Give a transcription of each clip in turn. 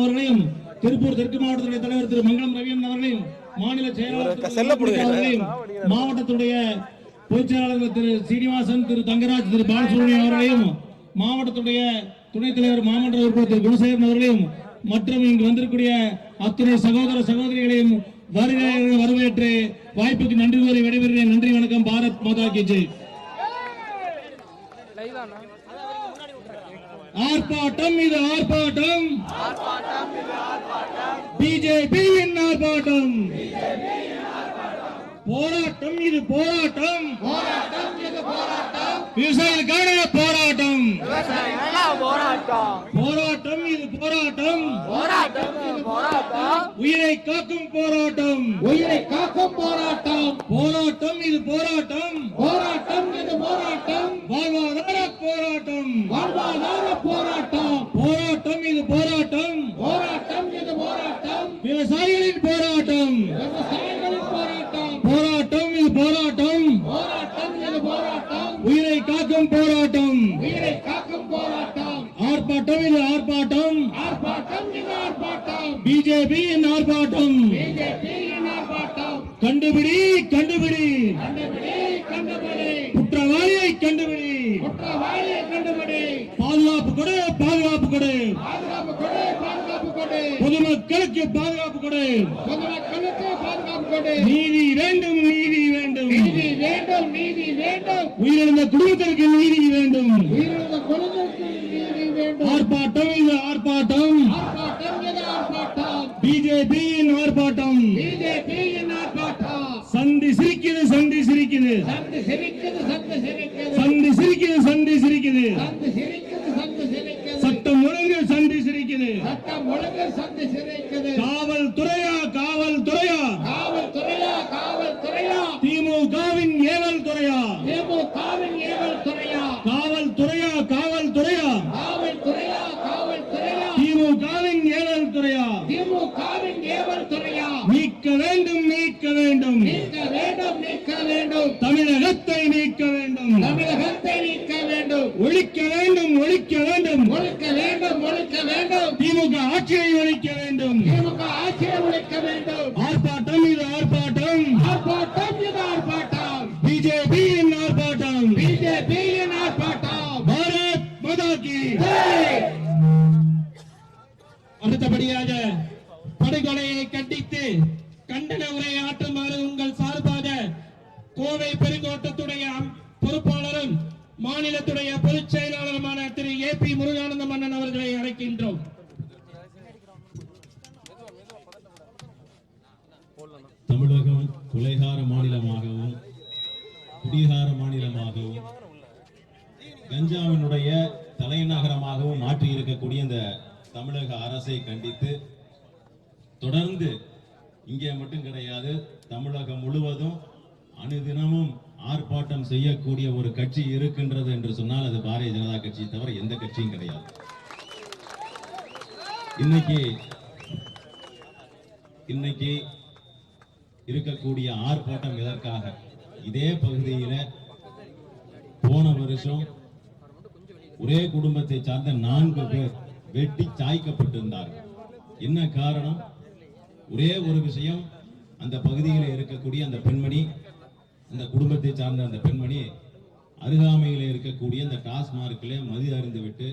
அவர்களையும், திருப்பூர் தெற்கு மாவட்டத்துடைய தலைவர் திரு மங்களம் ரவியன் அவர்களையும், மாநில செயலாளர் மாவட்டத்துடைய பொதுச் செயலாளர் திரு சீனிவாசன், திரு தங்கராஜ், திரு பாலசுப்ரமணியம் அவர்களையும், மாவட்டத்துடைய துணைத் தலைவர் மாமன்ற உறுப்பினர் திரு குணசேகரன் அவர்களையும் மற்றும் இங்கு வந்திருக்கூடிய அத்துணை சகோதர சகோதரிகளையும் வரவேற்று வாய்ப்புக்கு நன்றி கூறி விடைபெறுகிறேன். நன்றி, வணக்கம். பாரத் மாதா கி ஜெய். ஆர்ப்பாட்டம் இது ஆர்ப்பாட்டம், பிஜேபியின் ஆர்ப்பாட்டம். போராட்டம் இது போராட்டம், விவசாயிகளுக்கான போராட்டம். போராட்டம் இது போராட்டம், உயிரை காக்கும் போராட்டம். உயிரை காக்கும் போராட்டம். போராட்டம் இது போராட்டம், போராட்டம் இது போராட்டம். வாழ்வாதார போராட்டம். வாழ்வாதார போராட்டம். போராட்டம் இது போராட்டம், போராட்டம் இது போராட்டம். விவசாயிகளின் போராட்டம். விவசாயிகளின் போராட்டம். போராட்டம் இது போராட்டம், போராட்டம் இது போராட்டம். உயிரை காக்கும் போராட்டம். உயிரை காக்கும் போராட்டம். ஆர்ப்பாட்டம் இது ஆர்ப்பாட்டம். ஆர்ப்பாட்டம் இது ஆர்ப்பாட்டம். பிஜேபியின் ஆர்ப்பாட்டம். பிஜேபியின் ஆர்ப்பாட்டம். கண்டுபிடி கண்டுபிடி கண்டுபிடி கண்டுபிடி. குற்றவாளியை கண்டுபிடி. குற்றவாளியை கண்டுபிடி. பாதுகாப்பு கொடு பாதுகாப்பு கொடு. பாதுகாப்பு கொடு பாதுகாப்பு கொடு. பொதுமக்களுக்கு பாதுகாப்பு கொடு. பொதுமக்களுக்கு பாதுகாப்பு கொடு. நீதி வேண்டும் நீதி வேண்டும். நீதி வேண்டும் நீதி வேண்டும். உயிரிழந்த குடும்பத்திற்கு நீதி வேண்டும். உயிரிழந்த குடும்பத்திற்கு நீதி வேண்டும். ஆர்ப்பாட்டம் இது ஆர்ப்பாட்டம். ஆர்ப்பாட்டம் இது ஆர்ப்பாட்டம். பிஜேபியின் ஆர்ப்பாட்டம். பிஜேபியின் ஆர்ப்பாட்டம். சந்தி சிரிக்குது சந்தி சிரிக்குது. சந்தி சிரிக்குது சந்தி சிரிக்குது. சந்தி சிரிக்குது சந்தி சிரிக்குது. சந்தி சிரிக்குது சந்தி சிரிக்குது. சட்டம் ஒழுங்கு சந்தி சிரிக்குது. சட்டம் ஒழுங்கு சந்தி சிரிக்குது. காவல்துறையா காவல்துறையா. காவல்துறையா காவல்துறையா. திமுகவின் ஏவல் துறையா. திமுகவின் ஏவல் துறையா. காவல்துறையா காவல்துறையா. காவல்துறையா காவல்துறையா. திமுகவின் ஏவல் துறையா. திமுகவின் ஏவல் துறையா. மீட்க வேண்டும் மீட்க வேண்டும். மீட்க வேண்டும் மீட்க வேண்டும். தமிழகத்தை மீட்க வேண்டும். தமிழகத்தை மீட்க வேண்டும். ஒழிக்க வேண்டும் ஒழிக்க வேண்டும். ஒழிக்க வேண்டும் ஒழிக்க வேண்டும். திமுக ஆட்சியை ஒழிக்க வேண்டும். திமுக ஆட்சியை ஒழிக்க வேண்டும். ஆர்ப்பாட்டம் இது ஆர்ப்பாட்டம். ஆர்ப்பாட்டம் இது ஆர்ப்பாட்டம். பிஜேபியின் ஆர்ப்பாட்டம். பிஜேபியின் ஆர்ப்பாட்டம். பாரத் மாதா கி ஜெய். அடுத்தபடியாக படுகொலையை கண்டித்து கண்டன உரை ஆற்றுமாறு உங்கள் சார்பாக கோவை பெருங்கோட்டத்துடைய பொறுப்பாளரும் மாநிலத்துடைய பொதுச் செயலாளருமான திரு ஏபி முருகானந்த மன்னன் அவர்களை அழைக்கின்றோம். தமிழகம் கொலைகார மாநிலமாகவும் குடிகார மாநிலமாகவும் கஞ்சாவினுடைய தலைநகரமாகவும் மாற்றி இருக்கக்கூடிய இந்த தமிழக அரசை கண்டித்து தொடர்ந்து இங்கே மட்டும் கிடையாது, தமிழகம் முழுவதும் அனுதினமும் ஆர்ப்பாட்டம் செய்யக்கூடிய ஒரு கட்சி இருக்கின்றது என்று சொன்னால் அது பாரதிய ஜனதா கட்சியை தவிர எந்த கட்சியும் கிடையாது. இன்னைக்கு இருக்கக்கூடிய ஆர்ப்பாட்டம் எதற்காக? இதே பகுதியில போன வருஷம் ஒரே குடும்பத்தை சார்ந்த 4 பேர் வெட்டி சாய்க்கப்பட்டிருந்தார்கள். என்ன காரணம்? ஒரே ஒரு விஷயம், அந்த பகுதியில் இருக்கக்கூடிய அந்த பெண்மணி, அந்த குடும்பத்தை சார்ந்த அந்த பெண்மணி அருகாமையில் இருக்கக்கூடிய அந்த டாஸ்மார்க்கிலே மது அருந்து விட்டு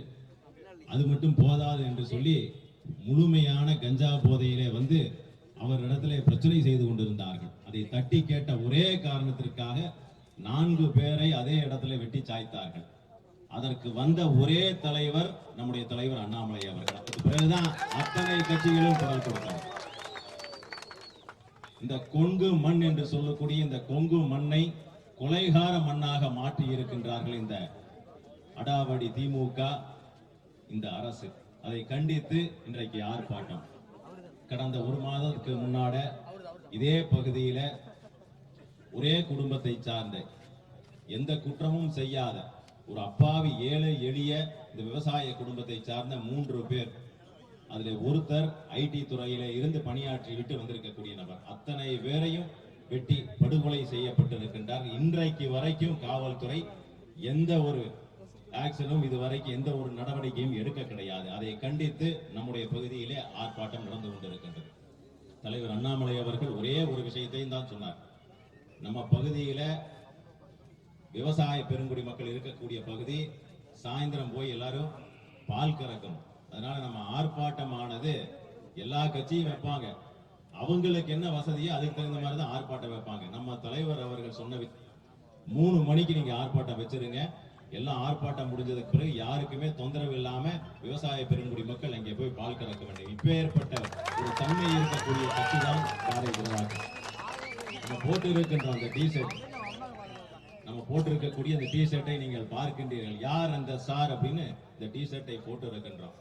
அது மட்டும் போதாது என்று சொல்லி முழுமையான கஞ்சா போதையிலே வந்து அவரிடத்திலே பிரச்சனை செய்து கொண்டிருந்தார்கள். அதை தட்டி கேட்ட ஒரே காரணத்திற்காக 4 பேரை அதே இடத்துல வெட்டி சாய்த்தார்கள். அதற்கு வந்த ஒரே தலைவர் நம்முடைய தலைவர் அண்ணாமலை அவர்கள். அதுக்கு பிறகுதான் அத்தனை கட்சிகளும் குரல் கொடுத்தார். இந்த கொங்கு மண் என்று சொல்லக்கூடிய இந்த கொங்கு மண்ணை கொலைகார மண்ணாக மாற்றி இருக்கின்றார்கள் இந்த அடாவடி திமுக, இந்த அரசு. அதை கண்டித்து இன்றைக்கு ஆர்ப்பாட்டம். கடந்த 1 மாதத்துக்கு முன்னாட இதே பகுதியில ஒரே குடும்பத்தை சார்ந்த எந்த குற்றமும் செய்யாத ஒரு அப்பாவி ஏழை எளிய இந்த விவசாய குடும்பத்தை சார்ந்த 3 பேர், அதுல ஒருத்தர் ஐடி துறையில இருந்து பணியாற்றி விட்டு வந்திருக்கக்கூடிய நபர், அத்தனை பேரையும் வெட்டி படுகொலை செய்யப்பட்டிருக்கின்றார். இன்றைக்கு வரைக்கும் காவல்துறை எந்த ஒரு ஆக்ஷனும் இதுவரைக்கும் எந்த ஒரு நடவடிக்கையும் எடுக்க கிடையாது. அதை கண்டித்து நம்முடைய பகுதியிலே ஆர்ப்பாட்டம் நடந்து கொண்டிருக்கின்றது. தலைவர் அண்ணாமலை அவர்கள் ஒரே ஒரு விஷயத்தையும் தான் சொன்னார். நம்ம பகுதியில விவசாய பெருங்குடி மக்கள் இருக்கக்கூடிய பகுதி, சாயந்தரம் போய் எல்லாரும் பால் கறக்கணும். அதனால நம்ம ஆர்ப்பாட்டமானது எல்லா கட்சியும் வைப்பாங்க, அவங்களுக்கு என்ன வசதியோ அதுக்கு தகுந்த மாதிரி தான் ஆர்ப்பாட்டம் வைப்பாங்க. நம்ம தலைவர் அவர்கள் சொன்ன 3 மணிக்கு நீங்க ஆர்ப்பாட்டம் வச்சிருங்க. எல்லாம் ஆர்ப்பாட்டம் முடிஞ்சதுக்கு பிறகு யாருக்குமே தொந்தரவு இல்லாம விவசாய பெருங்குடி மக்கள் அங்கே போய் பால் கறக்க வேண்டும். இப்பேற்பட்ட ஒரு தன்மை இருக்கக்கூடிய கட்சி தான் பாரதிய ஜனதா கட்சி. நம்ம போட்டு இருக்கின்ற அந்த டிஷர்ட், நம்ம போட்டிருக்கக்கூடிய அந்த டிஷர்ட்டை நீங்கள் பார்க்கின்றீர்கள். யார் அந்த சார் அப்படின்னு இந்த டிஷர்ட்டை போட்டு இருக்கின்றோம்.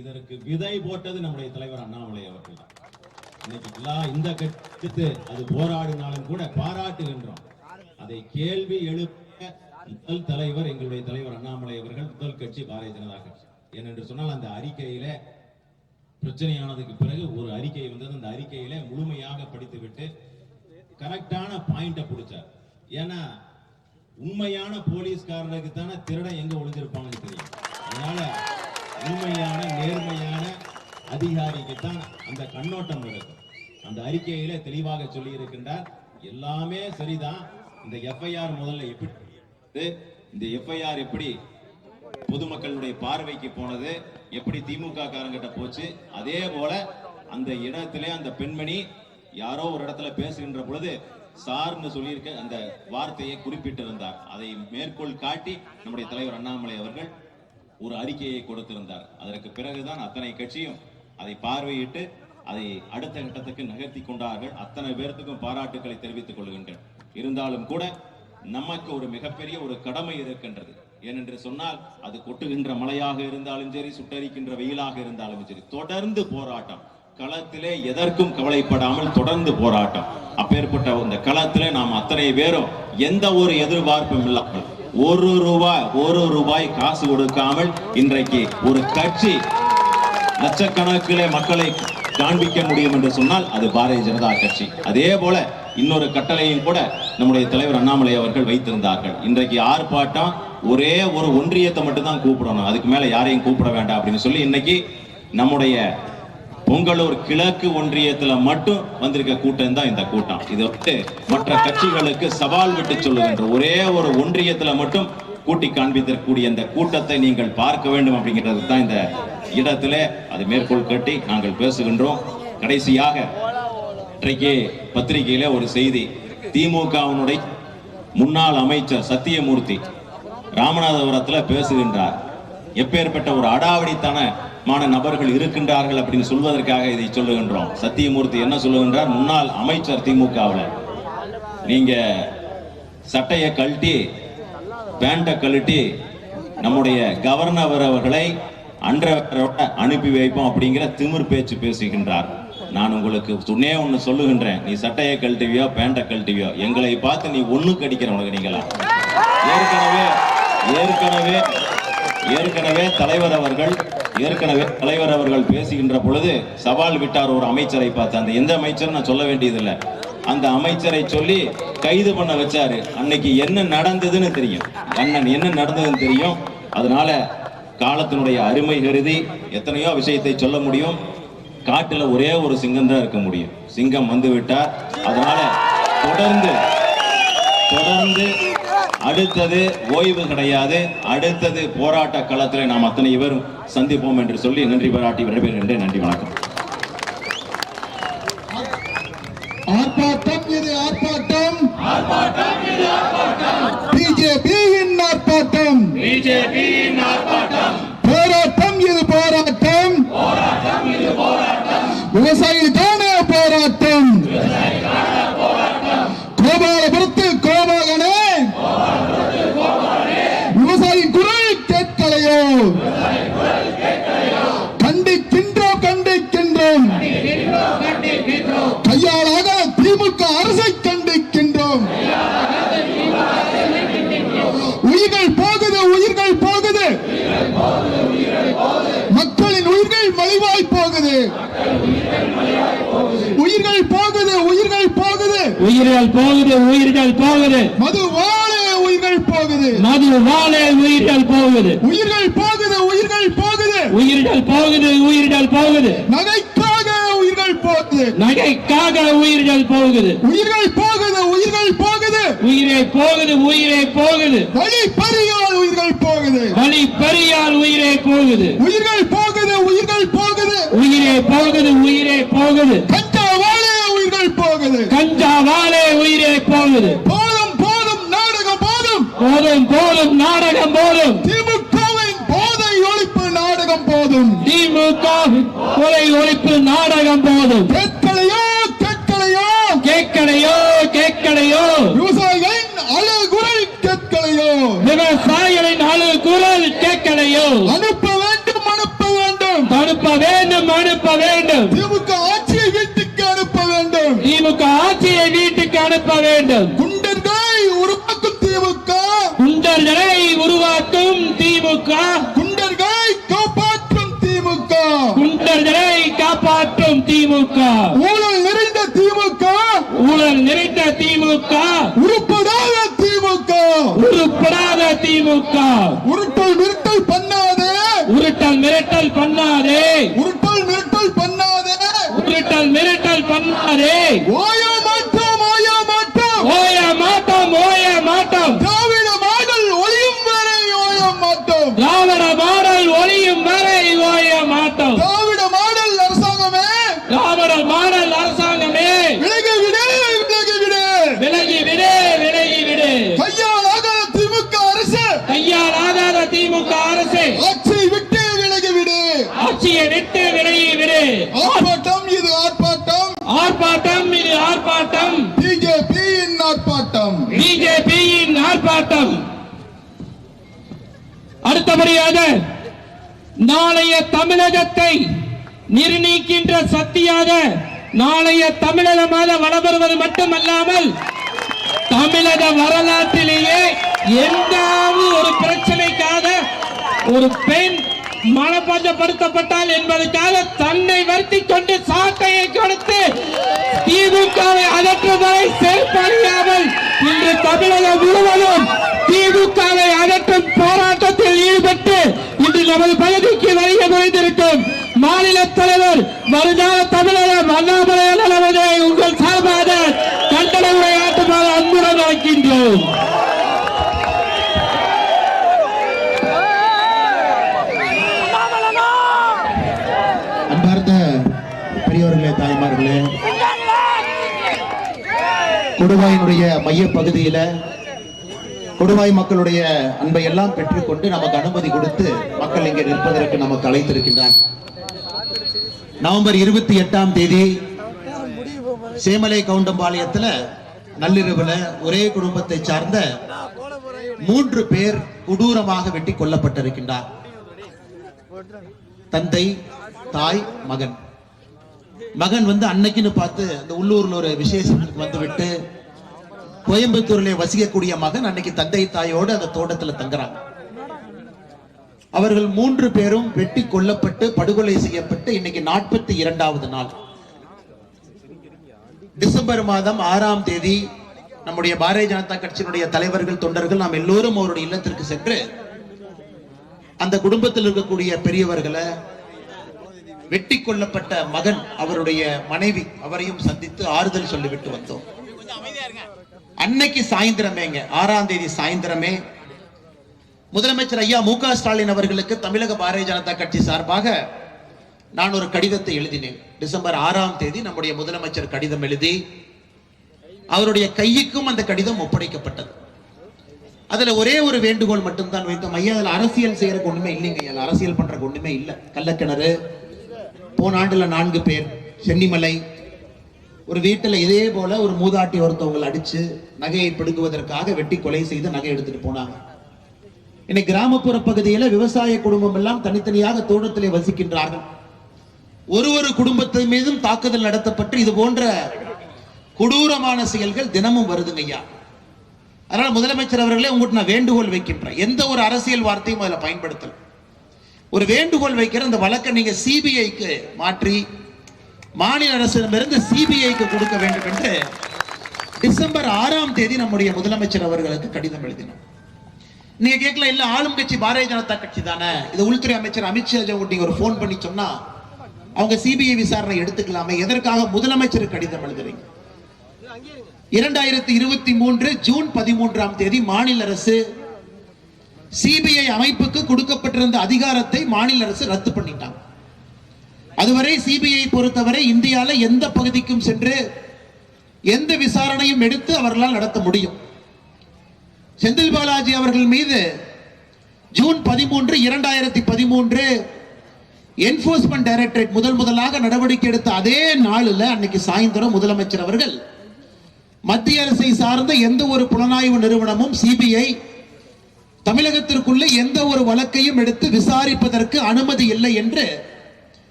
இதற்கு விதை போட்டது நம்முடைய தலைவர் அண்ணாமலை அவர்கள் தான். இன்னைக்கு இந்த கட்சிக்கு அது போராடினாலும் கூட பாராட்டுகின்றோம். அதை கேள்வி எழுப்ப முதல் தலைவர் எங்களுடைய தலைவர் அண்ணாமலை அவர்கள், முதல் கட்சி பாரதிய ஜனதா கட்சி. ஏனென்று சொன்னால் அந்த அறிக்கையில பிரச்சனையானதுக்கு பிறகு ஒரு அறிக்கை வந்தது. அந்த அறிக்கையில முழுமையாக படித்துவிட்டு கரெக்டான பாயிண்ட பிடிச்சார். ஏன்னா உண்மையான போலீஸ்காரனுக்கு தானே திருடன் எங்க ஒளிஞ்சிருப்பாங்கன்னு தெரியும். அதனால உண்மையான நேர்மையான அதிகாரிக்கு தான் அந்த கண்ணோட்டம் இருக்கும். அந்த அறிக்கையில தெளிவாக சொல்லி இருக்கின்றார். எல்லாமே சரிதான். இந்த எஃப்ஐஆர் முதல்ல எப்படி, இந்த எஃப்ஐஆர் எப்படி பொதுமக்களுடைய பார்வைக்கு போனது, எப்படி திமுக காரங்கிட்ட போச்சு, அதே போல அந்த இடத்திலே அந்த பெண்மணி யாரோ ஒரு இடத்துல பேசுகின்ற பொழுது சார்னு சொல்லியிருக்க அந்த வார்த்தையை குறிப்பிட்டிருந்தார். அதை மேற்கோள் காட்டி நம்முடைய தலைவர் அண்ணாமலை அவர்கள் ஒரு அறிக்கையை கொடுத்திருந்தார். அதற்கு பிறகுதான் அத்தனை கட்சியும் அதை பார்வையிட்டு அதை அடுத்த கட்டத்துக்கு நகர்த்தி கொண்டார்கள். அத்தனை பேர்த்துக்கும் பாராட்டுக்களை தெரிவித்துக் கொள்கின்றேன். இருந்தாலும் கூட நமக்கு ஒரு மிகப்பெரிய ஒரு கடமை இருக்கின்றது. ஏனென்று சொன்னால் அது கொட்டுகின்ற மழையாக இருந்தாலும் சரி, சுட்டரிக்கின்ற வெயிலாக இருந்தாலும் சரி, தொடர்ந்து போராட்டம். களத்திலே எதற்கும் கவலைப்படாமல் தொடர்ந்து போராட்டம். அப்பேற்பட்ட இந்த களத்திலே நாம் அத்தனை பேரும் எந்த ஒரு எதிர்பார்ப்பும் இல்லாமல் ஒரு ரூபாய் காசு கொடுக்காமல் இன்றைக்கு ஒரு கட்சி லட்சக்கணக்கிலே மக்களை காண்பிக்க முடியும் என்று சொன்னால் அது பாரதிய ஜனதா கட்சி. அதே போல இன்னொரு கட்டளையும் கூட நம்முடைய தலைவர் அண்ணாமலை அவர்கள் வைத்திருந்தார்கள். இன்றைக்கு ஆர்ப்பாட்டம் ஒரே ஒரு ஒன்றியத்தை மட்டும் தான் கூப்பிடணும், அதுக்கு மேல யாரையும் கூப்பிட வேண்டாம் அப்படின்னு சொல்லி இன்னைக்கு நம்முடைய பொங்கலூர் கிழக்கு ஒன்றியத்துல மட்டும் வந்திருக்க கூட்டம் தான் இந்த கூட்டம். இது வந்து மற்ற கட்சிகளுக்கு சவால் விட்டு சொல்லுகின்ற ஒரே ஒரு ஒன்றியத்துல மட்டும் கூட்டி காண்பித்திருக்கக்கூடிய இந்த கூட்டத்தை நீங்கள் பார்க்க வேண்டும் அப்படிங்கிறது தான் இந்த இடத்துல அது மேற்கோள் கட்டி நாங்கள் பேசுகின்றோம். கடைசியாக இன்றைக்கு பத்திரிகையில ஒரு செய்தி, திமுகவினுடைய முன்னாள் அமைச்சர் சத்தியமூர்த்தி ராமநாதபுரத்தில் பேசுகின்றார். எப்பேற்பட்ட ஒரு அடாவடித்தனமான நபர்கள் இருக்கின்றார்கள் அப்படின்னு சொல்வதற்காக இதை சொல்லுகின்றோம். சத்தியமூர்த்தி என்ன சொல்லுகின்றார்? முன்னாள் அமைச்சர் திமுகவில் நீங்க சட்டையை கழட்டி பேண்ட கழட்டி நம்முடைய கவர்னர் அவர்களை அன்றவரோட அனுப்பி வைப்போம் அப்படிங்கிற திமிர் பேச்சு பேசுகின்றார். நான் உங்களுக்கு துணே ஒண்ணு சொல்லுகின்றேன், நீ சட்டையை கழட்டுவியோ பேண்ட கழட்டுவியோ எங்களை பார்த்து நீ ஒண்ணு கடிக்கிறவனுக்கு நீங்களா. ஏற்கனவே தலைவர் அவர்கள் பேசுகின்ற பொழுது சவால் விட்டார் ஒரு அமைச்சரை பார்த்து. அந்த எந்த அமைச்சர் நான் சொல்ல வேண்டியதில்லை, அந்த அமைச்சரை சொல்லி கைது பண்ண வச்சாரு. அன்னைக்கு என்ன நடந்ததுன்னு தெரியும், அண்ணன் என்ன நடந்ததுன்னு தெரியும். அதனால காலத்தினுடைய அருமை கருதி எத்தனையோ விஷயத்தை சொல்ல முடியும். காட்டுல ஒரே ஒரு சிங்கம் தான் இருக்க முடியும், சிங்கம் வந்து விட்டார். அதனால தொடர்ந்து அடுத்தது ஓய்வு கிடையாது, அடுத்தது போராட்ட களத்தில் நாம் அத்தனை பேரும் சந்திப்போம் என்று சொல்லி நன்றி பாராட்டி விடைபெறுகின்றேன். நன்றி, வணக்கம். ஆர்ப்பாட்டம் இது ஆர்ப்பாட்டம், பிஜேபியின் ஆர்ப்பாட்டம், போராட்டம் இது போராட்டம், விவசாயிகளுக்கான போராட்டம், கோபாலபுரத்து கோபாலனே விவசாயியின் குரல் கேட்கலையோ, கண்டிக்கின்றோம் கையாளாக திமுக அரசை கண்டிக்கின்றோம். உயிர்கள் போகுது, மக்களின் உயிர்கள் மலிவாய் போகுது, உயிர்கள் போகுது, மதுவாலே உயிர்கள் போகுது. போகுது, மதுவாலே உயிர்கள் போகுது, உயிர்கள் போகுது, உயிர்கள் போகுது, உயிர்கள் போகுது, உயிர்கள் போகுது, நகைக்காக உயிர்கள் போகுது, நகைக்காக உயிர்கள் போகுது, உயிர்கள் போகுது, உயிர்கள் போகுது, உயிரை போகுது, உயிரை போகுது, வழி பறியால் உயிர்கள் போகுது, வழி பெரியால் உயிரை போகுது, உயிர்கள் போகுது, உயிர்கள் போகுது, உயிரை போகுது, உயிரை போகுது, கஞ்சாவாலே உயிர்கள் போகுது, கஞ்சாவாலே உயிரை போகுது, போதும் போதும் நாடகம் போதும், போதும் போதும் நாடகம் போதும், திமுகவின் போதை ஒழிப்பு நாடகம் போதும், திமுக கொலை ஒழிப்பு நாடகம் போதும், கேட்கலையோ கேட்கலையோ, கேட்கலையோ கேட்கலையோ, விவசாயிகளின் அழுகுரல் கேட்கலையோ, விவசாயிகளின் அழு குரல் கேட்கலையோ, அனுப்ப வேண்டும், அனுப்ப வேண்டும், அனுப்ப வேண்டும், அனுப்ப வேண்டும், திமுக ஆட்சியை வீட்டுக்கு அனுப்ப வேண்டும், திமுக ஆட்சியை வீட்டுக்கு அனுப்ப வேண்டும், குண்டர்களை உருவாக்கும் திமுக, குண்டர்களை உருவாக்கும் திமுக, குண்டர்களை காப்பாற்றும் திமுக, குண்டர்களை காப்பாற்றும் திமுக, ஊழல் நிறைந்த திமுக, ஊழல் நிறைந்த திமுக, உருப்படாத திமுக, உருப்படாத திமுக, உருட்டல் மிரட்டல் பண்ணாதே, உருட்டல் மிரட்டல் பண்ணாதே, உருட்டல் மிரட்டல் பண்ணாதே, உருட்டல் மிரட்டல் பண்ணாதே, ஓய மாட்டோம், ஓய மாட்டோம், ஓய மாட்டோம், ஓய மாட்டோம், திராவிட மாடல் ஒளியும் வரை ஓய மாட்டோம், திராவிட மாடல் ஒளியும் வரை ஓய மாட்டோம், திராவிட மாடல் அரசாங்கமே திராவிட மாடல் அரசாங்கமே விலகி விடு, விலகி விடு, விலகி விடு, விலகி விடு, கையாளாக திமுக அரசு, கையால் ஆகாத திமுக அரசு ஆட்சியை விட்டு விலகி விடு, ஆட்சியை விட்டு விலகி விடு, ஆர்ப்பாட்டம் இது ஆர்ப்பாட்டம், ஆர்ப்பாட்டம் இது ஆர்ப்பாட்டம், பிஜேபியின் ஆர்ப்பாட்டம், பிஜேபியின் ஆர்ப்பாட்டம். அடுத்தபடியாக நாளைய தமிழகத்தை நிர்ணயிக்கின்ற சக்தியாக நாளைய தமிழகமாக வளர்வது மட்டுமல்லாமல் தமிழக வரலாற்றிலேயே எந்த ஒரு பிரச்சனைக்காக ஒரு பெண் மனப்பஞ்சப்படுத்தப்பட்டால் என்பதற்காக தன்னை வருத்திக் கொண்டு சாட்டையை கொடுத்து திமுகவை அகற்றுவதை செயல்படாமல் இன்று தமிழகம் முழுவதும் திமுகவை அகற்றும் போராட்டத்தில் ஈடுபட்டு இன்று நமது பகுதிக்கு வருகை புரிந்திருக்கும் மாநில தலைவர் வருங்கால தமிழகம் அண்ணாமலையார் அவர்களை உங்கள் சார்பாக கண்டன உரையாற்றுமாறு அன்புடன் அழைக்கின்றோம். அன்பார்ந்த பெரியவர்களே, தாய்மார்களே, கொடுவாயினுடைய மைய பகுதியில கொடுவாய் மக்களுடைய அன்பை எல்லாம் பெற்றுக்கொண்டு நமக்கு அனுமதி கொடுத்து மக்கள் இங்கே நிற்பதற்கு நமக்கு அழைத்திருக்கின்றார். நவம்பர் 28ஆம் தேதி சேமலை கவுண்டம்பாளையத்துல நள்ளிரவுல ஒரே குடும்பத்தை சார்ந்த 3 பேர் கொடூரமாக வெட்டி கொல்லப்பட்டிருக்கின்றார். தந்தை, தாய், மகன். மகன் அன்னைக்குன்னு பார்த்து அந்த உள்ளூர்ல ஒரு விசேஷத்துக்கு வந்துவிட்டு கோயம்புத்தூர்ல வசிக்கக்கூடிய மகன் அன்னைக்கு தந்தை தாயோடு அந்த தோட்டத்துல தங்குறாங்க. அவர்கள் 3 பேரும் வெட்டி கொல்லப்பட்டு படுகொலை செய்யப்பட்டு இன்னைக்கு 42வது நாள். டிசம்பர் மாதம் 6ஆம் தேதி நம்முடைய பாரதிய ஜனதா கட்சியினுடைய தலைவர்கள், தொண்டர்கள் நாம் எல்லோரும் அவருடைய இல்லத்திற்கு சென்று அந்த குடும்பத்தில் இருக்கக்கூடிய பெரியவர்களை, வெட்டி கொல்லப்பட்ட மகன், அவருடைய மனைவி, அவரையும் சந்தித்து ஆறுதல் சொல்லிவிட்டு வந்தோம். அன்னைக்கு சாயந்திரமேங்க 6ஆம் தேதி சாயந்திரமே முதலமைச்சர் ஐயா மு.க. ஸ்டாலின் அவர்களுக்கு தமிழக பாரதிய ஜனதா கட்சி சார்பாக நான் ஒரு கடிதத்தை எழுதினேன். டிசம்பர் 6ஆம் தேதி நம்முடைய முதலமைச்சர் கடிதம் எழுதி அவருடைய கைக்கும் அந்த கடிதம் ஒப்படைக்கப்பட்டது. அதுல ஒரே ஒரு வேண்டுகோள் மட்டும்தான் வைத்தோம். ஐயா, அதுல அரசியல் செய்யறதுக்கு ஒண்ணுமே இல்லைங்க, அதுல அரசியல் பண்றதுக்கு ஒண்ணுமே இல்லை. கள்ளக்கிணறு, போன ஆண்டுல 4 பேர், சென்னிமலை, ஒரு வீட்டுல இதே போல ஒரு மூதாட்டி ஒருத்தவங்களை அடிச்சு நகையை பிடுங்குவதற்காக வெட்டி கொலை செய்து நகை எடுத்துட்டு போனாங்க. இன்னைக்கு கிராமப்புற பகுதியில விவசாய குடும்பம் எல்லாம் தனித்தனியாக தோட்டத்திலே வசிக்கின்றார்கள். ஒரு குடும்பத்தின் மீதும் தாக்குதல் நடத்தப்பட்டு இது போன்ற கொடூரமான செயல்கள் தினமும் வருதுங்க ஐயா. அதனால முதலமைச்சர் அவர்களே, உங்களுக்கு நான் வேண்டுகோள் வைக்கின்றேன். எந்த ஒரு அரசியல் வார்த்தையும் அதில் பயன்படுத்தல. ஒரு வேண்டுகோள் வைக்கிற இந்த வழக்கை நீங்க சிபிஐக்கு மாற்றி மாநில அரசிடமிருந்து சிபிஐக்கு கொடுக்க வேண்டும் என்று டிசம்பர் 6ஆம் தேதி நம்முடைய முதலமைச்சர் அவர்களுக்கு கடிதம் எழுதினோம். நீங்க கேட்கல, இல்ல ஆளும் கட்சி பாரதிய ஜனதா கட்சி தானே, இது உள்துறை அமைச்சர் அமித்ஷா நீங்க ஒரு போன் பண்ணி சொன்னா அவங்க சிபிஐ விசாரணை எடுத்துக்கலாமே, எதற்காக முதலமைச்சருக்கு கடிதம் எழுதுறீங்க? 2023 ஜூன் 13ஆம் தேதி மாநில அரசு சிபிஐ அமைப்புக்கு கொடுக்கப்பட்டிருந்த அதிகாரத்தை மாநில அரசு ரத்து பண்ணிட்டாங்க. அதுவரை சிபிஐ பொறுத்தவரை இந்தியால எந்த பகுதிக்கும் சென்று எந்த விசாரணையும் எடுத்து அவர்களால் நடத்த முடியும். செந்தில் பாலாஜி அவர்கள் மீது ஜூன் 13, 2013 என்போர்ஸ்மென்ட் டைரக்டரேட் முதலாக நடவடிக்கை எடுத்த அதே நாளில் அன்னைக்கு சாயந்தரம் முதலமைச்சர் அவர்கள் மத்திய அரசை சார்ந்த எந்த ஒரு புலனாய்வு நிறுவனமும் சிபிஐ தமிழகத்திற்குள்ள எந்த ஒரு வழக்கையும் எடுத்து விசாரிப்பதற்கு அனுமதி இல்லை என்று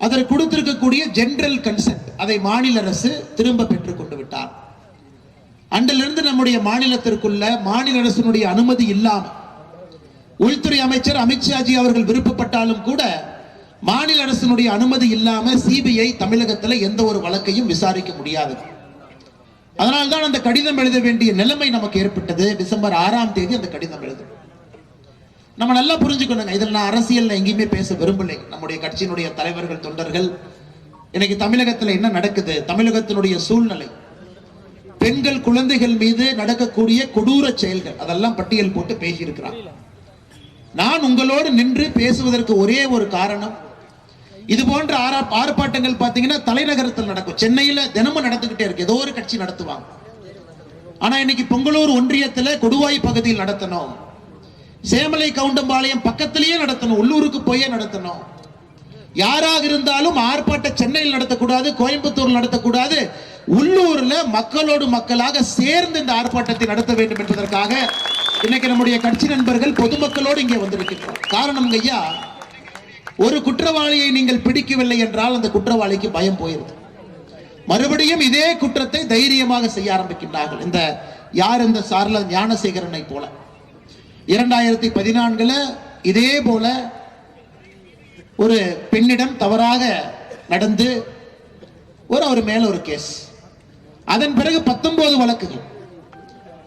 அதற்கு கொடுத்திருக்கக்கூடிய ஜெனரல் கன்சென்ட் அதை மாநில அரசு திரும்ப பெற்றுக் கொண்டு விட்டார். அன்றிலிருந்து நம்முடைய மாநிலத்திற்குள்ள மாநில அரசினுடைய அனுமதி இல்லாமல் உள்துறை அமைச்சர் அமித்ஷாஜி அவர்கள் விருப்பப்பட்டாலும் கூட மாநில அரசினுடைய அனுமதி இல்லாம சிபிஐ தமிழகத்தில் எந்த ஒரு வழக்கையும் விசாரிக்க முடியாது. அதனால்தான் அந்த கடிதம் எழுத வேண்டிய நிலைமை நமக்கு ஏற்பட்டது. டிசம்பர் 6ஆம் தேதி அந்த கடிதம் எழுதும். நம்ம நல்லா புரிஞ்சுக்கணுங்க, இதில் நான் அரசியல் எங்கேயுமே பேச விரும்பலை. நம்முடைய கட்சியினுடைய தலைவர்கள் தொண்டர்கள் இன்னைக்கு தமிழகத்தில் என்ன நடக்குது, தமிழகத்தினுடைய சூழ்நிலை, பெண்கள் குழந்தைகள் மீது நடக்கக்கூடிய கொடூர செயல்கள் அதெல்லாம் பட்டியல் போட்டு பேசியிருக்கிறார். நான் உங்களோடு நின்று பேசுவதற்கு ஒரே ஒரு காரணம், இது போன்ற ஆர்ப்பாட்டங்கள் பார்த்தீங்கன்னா தலைநகரத்தில் நடக்கும். சென்னையில் தினமும் நடந்துகிட்டே இருக்கு, ஏதோ ஒரு கட்சி நடத்துவாங்க. ஆனா இன்னைக்கு பொங்கலூர் ஒன்றியத்தில் கொடுவாய் பகுதியில் நடத்தணும், சேமலை கவுண்டம்பாளையம் பக்கத்திலேயே நடத்தணும், உள்ளூருக்கு போயே நடத்தணும். யாராக இருந்தாலும் ஆர்ப்பாட்டம் சென்னையில் நடத்தக்கூடாது, கோயம்புத்தூர் நடத்தக்கூடாது, உள்ளூர்ல மக்களோடு மக்களாக சேர்ந்து இந்த ஆர்ப்பாட்டத்தை நடத்த வேண்டும் என்பதற்காக இன்னைக்கு நம்முடைய கட்சி நண்பர்கள் பொதுமக்களோடு இங்கே வந்திருக்கின்றோம். காரணம் ஐயா, ஒரு குற்றவாளியை நீங்கள் பிடிக்கவில்லை என்றால் அந்த குற்றவாளிக்கு பயம் போயிருது. மறுபடியும் இதே குற்றத்தை தைரியமாக செய்ய ஆரம்பிக்கின்றார்கள். இந்த யார் இந்த சார்ல ஞானசேகரனை போல 2014 இதே போல ஒரு பெண்ணிடம் தவறாக நடந்து அவர் மேல ஒரு கேஸ், அதன் பிறகு 19 வழக்குகள்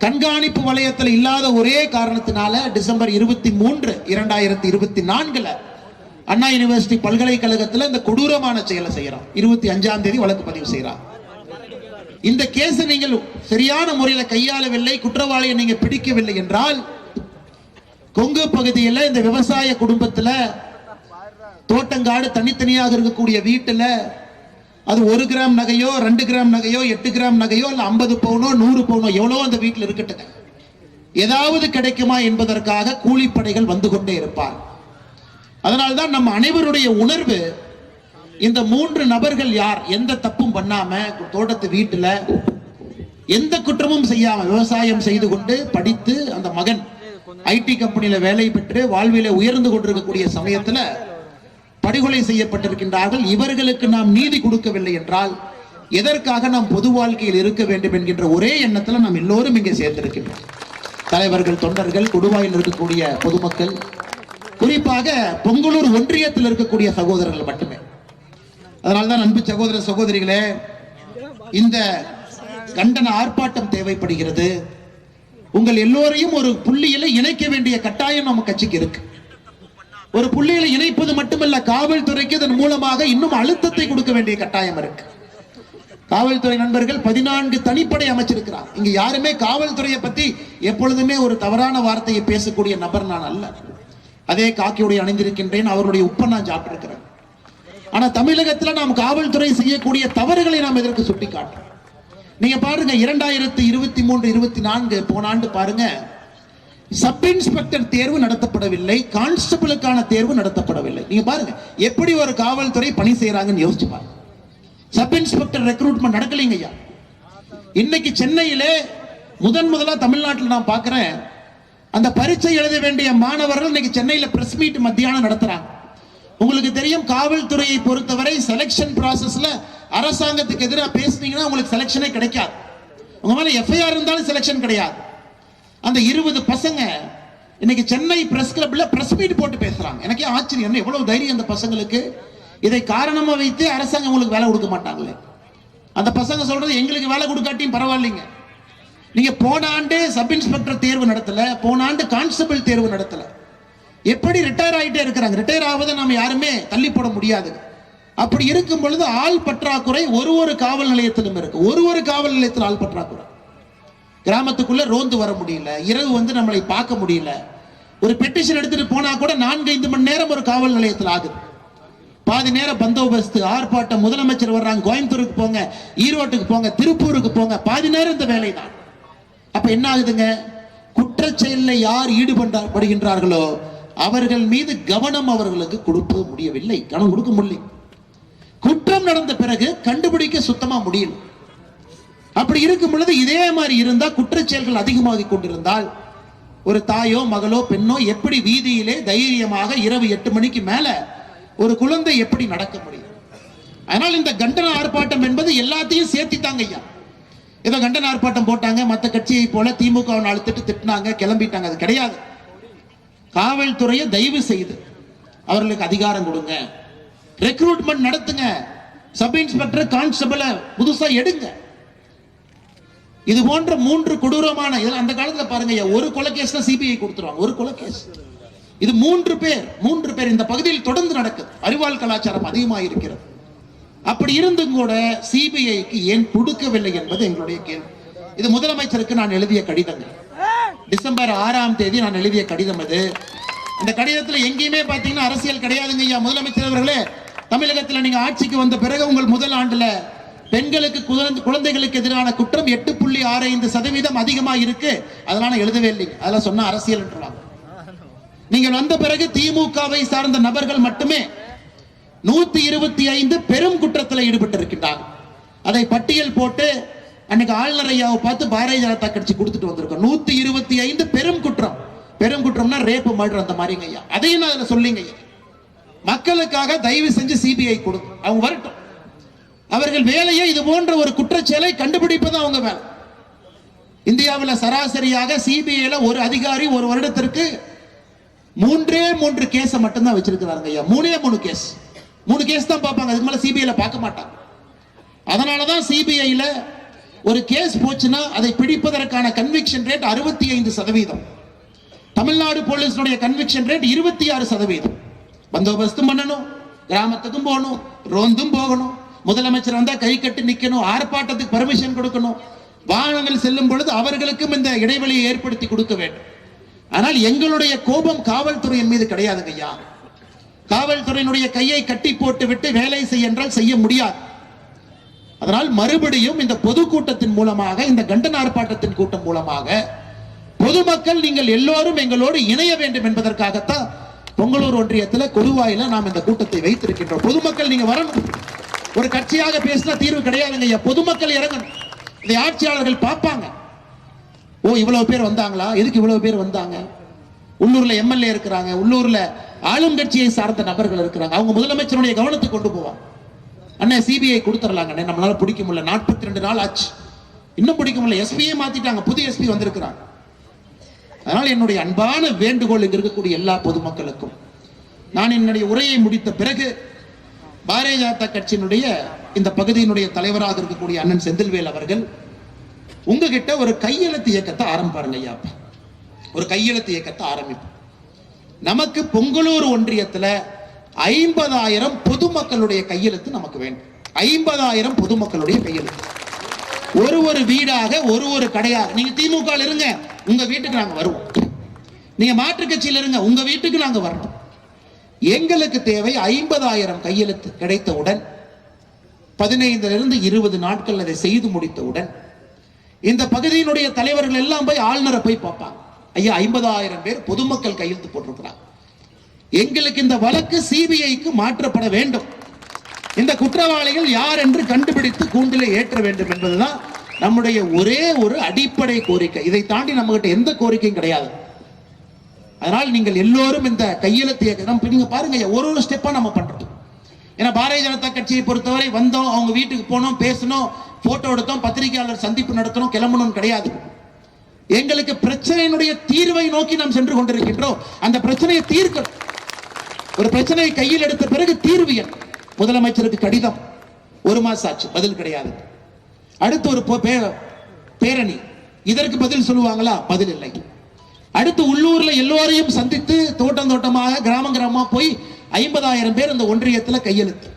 கண்காணிப்பு வளையத்தில் இல்லாத ஒரே காரணத்தினால டிசம்பர் 23, 2024 அண்ணா யூனிவர்சிட்டி பல்கலைக்கழகத்தில் இந்த கொடூரமான செயலை செய்யறான். 25ஆம் தேதி வழக்கு பதிவு செய்யறான். இந்த கேஸ் நீங்கள் சரியான முறையில் கையாளவில்லை, குற்றவாளியை நீங்க பிடிக்கவில்லை என்றால் கொங்கு பகுதியில் இந்த விவசாய குடும்பத்தில் தோட்டங்காடு தனித்தனியாக இருக்கக்கூடிய வீட்டில் அது 1 கிராம் நகையோ 2 கிராம் நகையோ 8 கிராம் நகையோ இல்ல 50 பவுனோ 100 பவுனோ எவ்வளோ அந்த வீட்டில் இருக்கட்டுங்க, ஏதாவது கிடைக்குமா என்பதற்காக கூலிப்படைகள் வந்து கொண்டே இருப்பார். அதனால்தான் நம்ம அனைவருடைய உணர்வு, இந்த 3 நபர்கள் யார், எந்த தப்பும் பண்ணாம தோட்டத்து வீட்டுல எந்த குற்றமும் செய்யாம விவசாயம் செய்து கொண்டு படித்து அந்த மகன் ஐடி கம்பெனியில வேலை பெற்று வாழ்வில உயர்ந்து கொண்டிருக்கக்கூடிய சமயத்துல படுகொலை செய்யப்பட்டிருக்கின்றார்கள். இவர்களுக்கு நாம் நீதி கொடுக்கவில்லை என்றால் எதற்காக நாம் பொது வாழ்க்கையில் இருக்க வேண்டும் என்கின்ற ஒரே எண்ணத்துல நாம் எல்லோரும் இங்கே சேர்ந்திருக்கின்றோம். தலைவர்கள், தொண்டர்கள், கொடுவாயில் இருக்கக்கூடிய பொதுமக்கள், குறிப்பாக பொங்கலூர் ஒன்றியத்தில் இருக்கக்கூடிய சகோதரர்கள் மட்டுமே. அதனால்தான் அன்பு சகோதர சகோதரிகளே, இந்த கண்டன ஆர்ப்பாட்டம் தேவைப்படுகிறது. உங்கள் எல்லோரையும் ஒரு புள்ளியில இணைக்க வேண்டிய கட்டாயம் நம்ம கட்சிக்கு இருக்கு. ஒரு புள்ளியில இணைப்பது மட்டுமல்ல, காவல்துறைக்கு இதன் மூலமாக இன்னும் அழுத்தத்தை கொடுக்க வேண்டிய கட்டாயம் இருக்கு. காவல்துறை நண்பர்கள் 14 தனிப்படை அமைச்சிருக்கிறார். இங்க யாருமே காவல்துறையை பத்தி எப்பொழுதுமே ஒரு தவறான வார்த்தையை பேசக்கூடிய நபர் நான் அல்ல. அதே காக்கியுடைய அணிந்திருக்கின்றேன், அவருடைய உப்பை நான் சாப்பிட்டிருக்கிறேன். ஆனா தமிழகத்தில் நாம் காவல்துறை செய்யக்கூடிய தவறுகளை நாம் எதற்கு சுட்டி காட்டுறோம்? நீங்க பாருங்க, 2023-24 போன ஆண்டு பாருங்க, சப் இன்ஸ்பெக்டர் தேர்வு நடத்தப்படவில்லை, கான்ஸ்டபிளுக்கான தேர்வு நடத்தப்படவில்லை. நீங்க பாருங்க எப்படி ஒரு காவல்துறை பணி செய்யறாங்கன்னு யோசிச்சு பாருங்க. சப் இன்ஸ்பெக்டர் ரெக்ரூட்மெண்ட் நடக்கலைங்க ஐயா. இன்னைக்கு சென்னையிலே முதலா தமிழ்நாட்டில் நான் பார்க்கிறேன், அந்த பரீட்சை எழுத வேண்டிய மாணவர்கள் இன்னைக்கு சென்னையில் பிரஸ் மீட் மத்தியானம் நடத்துறாங்க. உங்களுக்கு தெரியும், காவல்துறையை பொறுத்தவரை செலக்ஷன் ப்ராசஸ்ல அரசாங்கத்துக்கு எதிராக பேசுனீங்கன்னா உங்களுக்கு செலக்ஷனே கிடைக்காது. உங்க மேல எஃப்ஐஆர் இருந்தாலும் செலக்ஷன் கிடையாது. அந்த 20 பசங்க இன்னைக்கு சென்னை பிரஸ் கிளப்ல பிரஸ் மீட் போட்டு பேசுறாங்க. எனக்கே ஆச்சரியம், எவ்வளவு தைரியம் அந்த பசங்களுக்கு. இதை காரணமா வைத்து அரசாங்கம் உங்களுக்கு வேலை கொடுக்க மாட்டாங்களே. அந்த பசங்க சொல்றது, எங்களுக்கு வேலை கொடுக்காட்டியும் பரவாயில்லைங்க, நீங்க போன ஆண்டு சப் இன்ஸ்பெக்டர் தேர்வு நடத்தல, போன ஆண்டு கான்ஸ்டபிள் தேர்வு நடத்தல. எப்படி ரிட்டையர் ஆகிட்டே இருக்கிறாங்க. ரிட்டையர் ஆவதை நம்ம யாருமே தள்ளி போட முடியாது. அப்படி இருக்கும் பொழுது ஆள் பற்றாக்குறை ஒரு காவல் நிலையத்திலும் இருக்கு. ஒரு காவல் நிலையத்தில் ஆள் பற்றாக்குறை. கிராமத்துக்குள்ள ரோந்து வர முடியல, இரவு நம்மளை பார்க்க முடியல. ஒரு பெட்டிஷன் எடுத்துட்டு போனா கூட 4-5 மணி நேரம் ஒரு காவல் நிலையத்தில் ஆகுது. பாதி நேரம் பந்தோபஸ்து, ஆர்ப்பாட்டம், முதலமைச்சர் வர்றாங்க, கோயம்புத்தூருக்கு போங்க, ஈரோட்டுக்கு போங்க, திருப்பூருக்கு போங்க, பாதி நேரம் இந்த வேலை தான். அப்ப என்ன ஆகுதுங்க, குற்றச்செயலில் யார் ஈடுபடுகின்றார்களோ அவர்கள் மீது கவனம் அவர்களுக்கு கொடுக்க முடியவில்லை, கவனம் கொடுக்க முடியல. குற்றம் நடந்த பிறகு கண்டுபிடிக்க சுத்தமா முடியல. அப்படி இருக்கும் பொழுது இதே மாதிரி இருந்தா, குற்றச்செயல்கள் அதிகமாகி கொண்டிருந்தால் ஒரு தாயோ மகளோ பெண்ணோ எப்படி வீதியிலே தைரியமாக இரவு 8 மணிக்கு மேல ஒரு குழந்தை எப்படி நடக்க முடியும்? அதனால் இந்த கண்டன ஆர்ப்பாட்டம் என்பது எல்லாத்தையும் சேர்த்தித்தாங்க ஐயா. ஏதோ கண்டன ஆர்ப்பாட்டம் போட்டாங்க, மற்ற கட்சியை போல திமுக 4 திட்டினாங்க, கிளம்பிட்டாங்க, அது கிடையாது. காவல்துறையை தயவு செய்து அவர்களுக்கு அதிகாரம் கொடுங்க, ரெக்ரூட்மெண்ட் நடத்துங்க, சப் இன்ஸ்பெக்டர் கான்ஸ்டபிள புதுசா எடுங்க. இது போன்ற 3 கொடூரமான, அந்த காலத்துல பாருங்க, ஒரு கொலை கேஸ் சிபிஐ கொடுத்துருவாங்க, ஒரு கொலை கேஸ். இது 3 பேர் இந்த பகுதியில் தொடர்ந்து நடக்குது. அறிவால் கலாச்சாரம் அதிகமாக இருக்கிறது. அப்படி இருந்தும் கூட சிபிஐக்கு ஏன் கொடுக்கவில்லை என்பது எங்களுடைய கேள்வி. இது முதலமைச்சருக்கு நான் எழுதிய கடிதங்கள். டிசம்பர் 6ஆம் தேதி நான் எழுதிய கடிதம் இது. இந்த கடிதத்தில் எங்கேயுமே பார்த்தீங்கன்னா அரசியல் கிடையாதுங்க ஐயா. முதலமைச்சர் அவர்களே, தமிழகத்தில் நீங்க ஆட்சிக்கு வந்த பிறகு உங்கள் முதல் ஆண்டுல பெண்களுக்கு குழந்தைகளுக்கு எதிரான குற்றம் 8.65% அதிகமா இருக்கு, அதனால எழுதவே இல்லை. அதெல்லாம் சொன்ன அரசியல் என்றாங்க. நீங்கள் வந்த பிறகு திமுகவை சார்ந்த நபர்கள் மட்டுமே 125 பெரும் குற்றத்தில் ஈடுபட்டு இருக்கின்றார். அதை பட்டியல் போட்டு அன்னைக்கு ஆளுநர் ஐயாவை பார்த்து பாரதிய ஜனதா கட்சி கொடுத்துட்டு வந்திருக்கோம். 125 பெரும் குற்றம். பெரும் குற்றம்னா ரேப்பு, மர்டர், அந்த மாதிரிங்க ஐயா. அதையும் நான் அதுல சொல்லிங்க ஐயா. மக்களுக்காக தயவு செஞ்சு சிபிஐ கொடுங்க, அவங்க வரட்டும். அவர்கள் வேலையை இது போன்ற ஒரு குற்றச்செயலை கண்டுபிடிப்பது அவங்க வேலை. இந்தியாவில் சராசரியாக சிபிஐல ஒரு அதிகாரி ஒரு வருடத்திற்கு 3 கேஸ் மட்டும்தான் வச்சிருக்கிறாங்க ஐயா. 3 கேஸ், 3 கேஸ் தான் பார்ப்பாங்க, அதுக்கு மேல சிபிஐல பார்க்க மாட்டாங்க. அதனாலதான் சிபிஐல ஒரு கேஸ் போச்சுன்னா அதை பிடிப்பதற்கான கன்விக்ஷன் ரேட் 65%. தமிழ்நாடு போலீஸுடைய கன்விக்ஷன் ரேட் 26%. பந்தோபஸ்தும் பண்ணணும், கிராமத்துக்கும் போகணும், ரோந்தும் போகணும், முதலமைச்சர் வந்தா கை கட்டி நிக்கணும், ஆர்ப்பாட்டத்துக்கு பர்மிஷன் கொடுக்கணும், வாகனங்கள் செல்லும் பொழுது அவர்களுக்கும் இந்த இடைவெளியை ஏற்படுத்தி கொடுக்க வேண்டும். ஆனால் எங்களுடைய கோபம் காவல்துறையின் மீது கிடையாதுங்க ஐயா. காவல்துறையினுடைய கையை கட்டி போட்டு விட்டு வேலை செய்ய என்றால் செய்ய முடியாது. அதனால் மறுபடியும் இந்த பொதுக்கூட்டத்தின் மூலமாக, இந்த கண்டன ஆர்ப்பாட்டத்தின் கூட்டம் மூலமாக பொதுமக்கள் நீங்கள் எல்லோரும் எங்களோடு இணைய வேண்டும் என்பதற்காகத்தான் பொங்கலூர் ஒன்றியத்தில் கொடுவாயில நாம் இந்த கூட்டத்தை வைத்திருக்கின்றோம். பொதுமக்கள் நீங்க வரணும். ஒரு கட்சியாக பேசினா தீர்வு கிடையாதுங்க ஐயா. பொதுமக்கள் இறங்கணும். இதை ஆட்சியாளர்கள் பார்ப்பாங்க. ஓ, இவ்வளவு பேர் வந்தாங்களா, எதுக்கு இவ்வளவு பேர் வந்தாங்க? உள்ளூர்ல எம்எல்ஏ இருக்கிறாங்க, உள்ளூர்ல ஆளும் கட்சியை சார்ந்த நபர்கள் இருக்கிறாங்க, அவங்க முதலமைச்சருடைய கவனத்துக்கு கொண்டு போவாங்க. அண்ணன் சிபிஐ கொடுத்துடலாங்க, நம்மளால பிடிக்க முடியல, 42 நாள் ஆச்சு, இன்னும் பிடிக்க முடியல. எஸ்பியை மாத்திட்டாங்க, புதிய எஸ்பி வந்திருக்கிறாங்க. அதனால என்னுடைய அன்பான வேண்டுகோள் இங்க இருக்கக்கூடிய எல்லா பொதுமக்களுக்கும், நான் என்னுடைய உரையை முடித்த பிறகு பாரதிய ஜனதா கட்சியினுடைய இந்த பகுதியினுடைய தலைவராக இருக்கக்கூடிய அண்ணன் செந்தில்வேல் அவர்கள் உங்ககிட்ட ஒரு கையெழுத்து இயக்கத்தை ஆரம்பிப்பாருங்க ஐயா. ஒரு கையெழுத்து இயக்கத்தை ஆரம்பிப்போம். நமக்கு பொங்கலூர் ஒன்றியத்துல 50,000 பொதுமக்களுடைய கையெழுத்து நமக்கு வேண்டும். 50,000 பொதுமக்களுடைய கையெழுத்து. ஒரு வீடாக, ஒரு கடையாக. நீங்க திமுக இருங்க, உங்க வீட்டுக்கு நாங்க வருவோம். நீங்க மாற்று கட்சியில் இருங்க, உங்க வீட்டுக்கு நாங்க வரணும். எங்களுக்கு தேவை 50,000 கையெழுத்து கிடைத்தவுடன் 15 to 20 நாட்கள் அதை செய்து முடித்தவுடன் இந்த பகுதியினுடைய தலைவர்கள் எல்லாம் போய் ஆளுநரை போய் பார்ப்பாங்க. ஐயா, 50,000 பேர் பொதுமக்கள் கையெழுத்து போட்டிருக்கிறார். எங்களுக்கு இந்த வழக்கு சிபிஐக்கு மாற்றப்பட வேண்டும். இந்த குற்றவாளிகள் யார் என்று கண்டுபிடித்து கூண்டிலே ஏற்ற வேண்டும் என்பதுதான் நம்முடைய ஒரே ஒரு அடிப்படை கோரிக்கை. இதை தாண்டி நம்ம கிட்ட எந்த கோரிக்கையும் கிடையாது. அதனால் நீங்கள் எல்லோரும் இந்த கையெழுத்து இயக்கம் நீங்க பாருங்க, ஒரு ஸ்டெப்பா நம்ம பண்றோம். ஏன்னா பாரதிய ஜனதா கட்சியை பொறுத்தவரை வந்தோம், அவங்க வீட்டுக்கு போனோம், பேசணும், போட்டோ எடுத்தோம், பத்திரிகையாளர் சந்திப்பு நடத்தணும், கிளம்பணும் கிடையாது. எங்களுக்கு பிரச்சனையினுடைய தீர்வை நோக்கி நாம் சென்று கொண்டிருக்கின்றோம். அந்த பிரச்சனையை தீர்க்கணும். ஒரு பிரச்சனையை கையில் எடுத்த பிறகு தீர்வு என்ன? முதலமைச்சருக்கு கடிதம் 1 மாசம் ஆச்சு, பதில் கிடையாது. அடுத்து ஒரு பேரணி, இதற்கு பதில் சொல்லுவாங்களா? பதில் இல்லை. அடுத்து உள்ளூர்ல எல்லோரையும் சந்தித்து தோட்டம் தோட்டமாக கிராமம் கிராமமா போய் 50,000 பேர் இந்த ஒன்றியத்துல கையெழுத்து.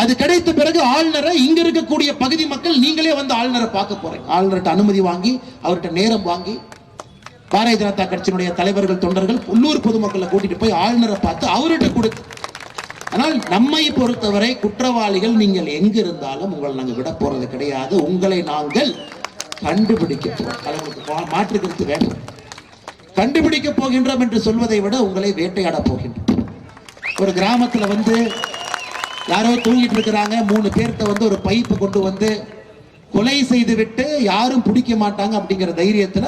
அது கிடைத்த பிறகு ஆளுநரை இங்க இருக்கக்கூடிய பகுதி மக்கள் நீங்களே வந்து ஆளுநரை பார்க்க போறீங்க. ஆளுநர்கிட்ட அனுமதி வாங்கி அவர்கிட்ட நேரம் வாங்கி பாரதிய ஜனதா கட்சியினுடைய தலைவர்கள் தொண்டர்கள் உள்ளூர் பொதுமக்களை கூட்டிட்டு போய் ஆளுநரை பார்த்து அவர்கிட்ட கொடுத்து. ஆனால் நம்மை பொறுத்தவரை குற்றவாளிகள் நீங்கள் எங்க இருந்தாலும் உங்களை நாங்கள் விட போறது கிடையாது. உங்களை நாங்கள் கண்டுபிடிக்க போறோம். மாற்று கருத்து வேண்டும். கண்டுபிடிக்க போகின்றோம் என்று சொல்வதை விட உங்களை வேட்டையாட போகின்றோம். ஒரு கிராமத்துல வந்து யாரோ தூங்கிட்டு இருக்கிறாங்க, 3 பேர்த்த வந்து ஒரு பைப்பு கொண்டு வந்து கொலை செய்து விட்டு யாரும் பிடிக்க மாட்டாங்க அப்படிங்கிற தைரியத்துல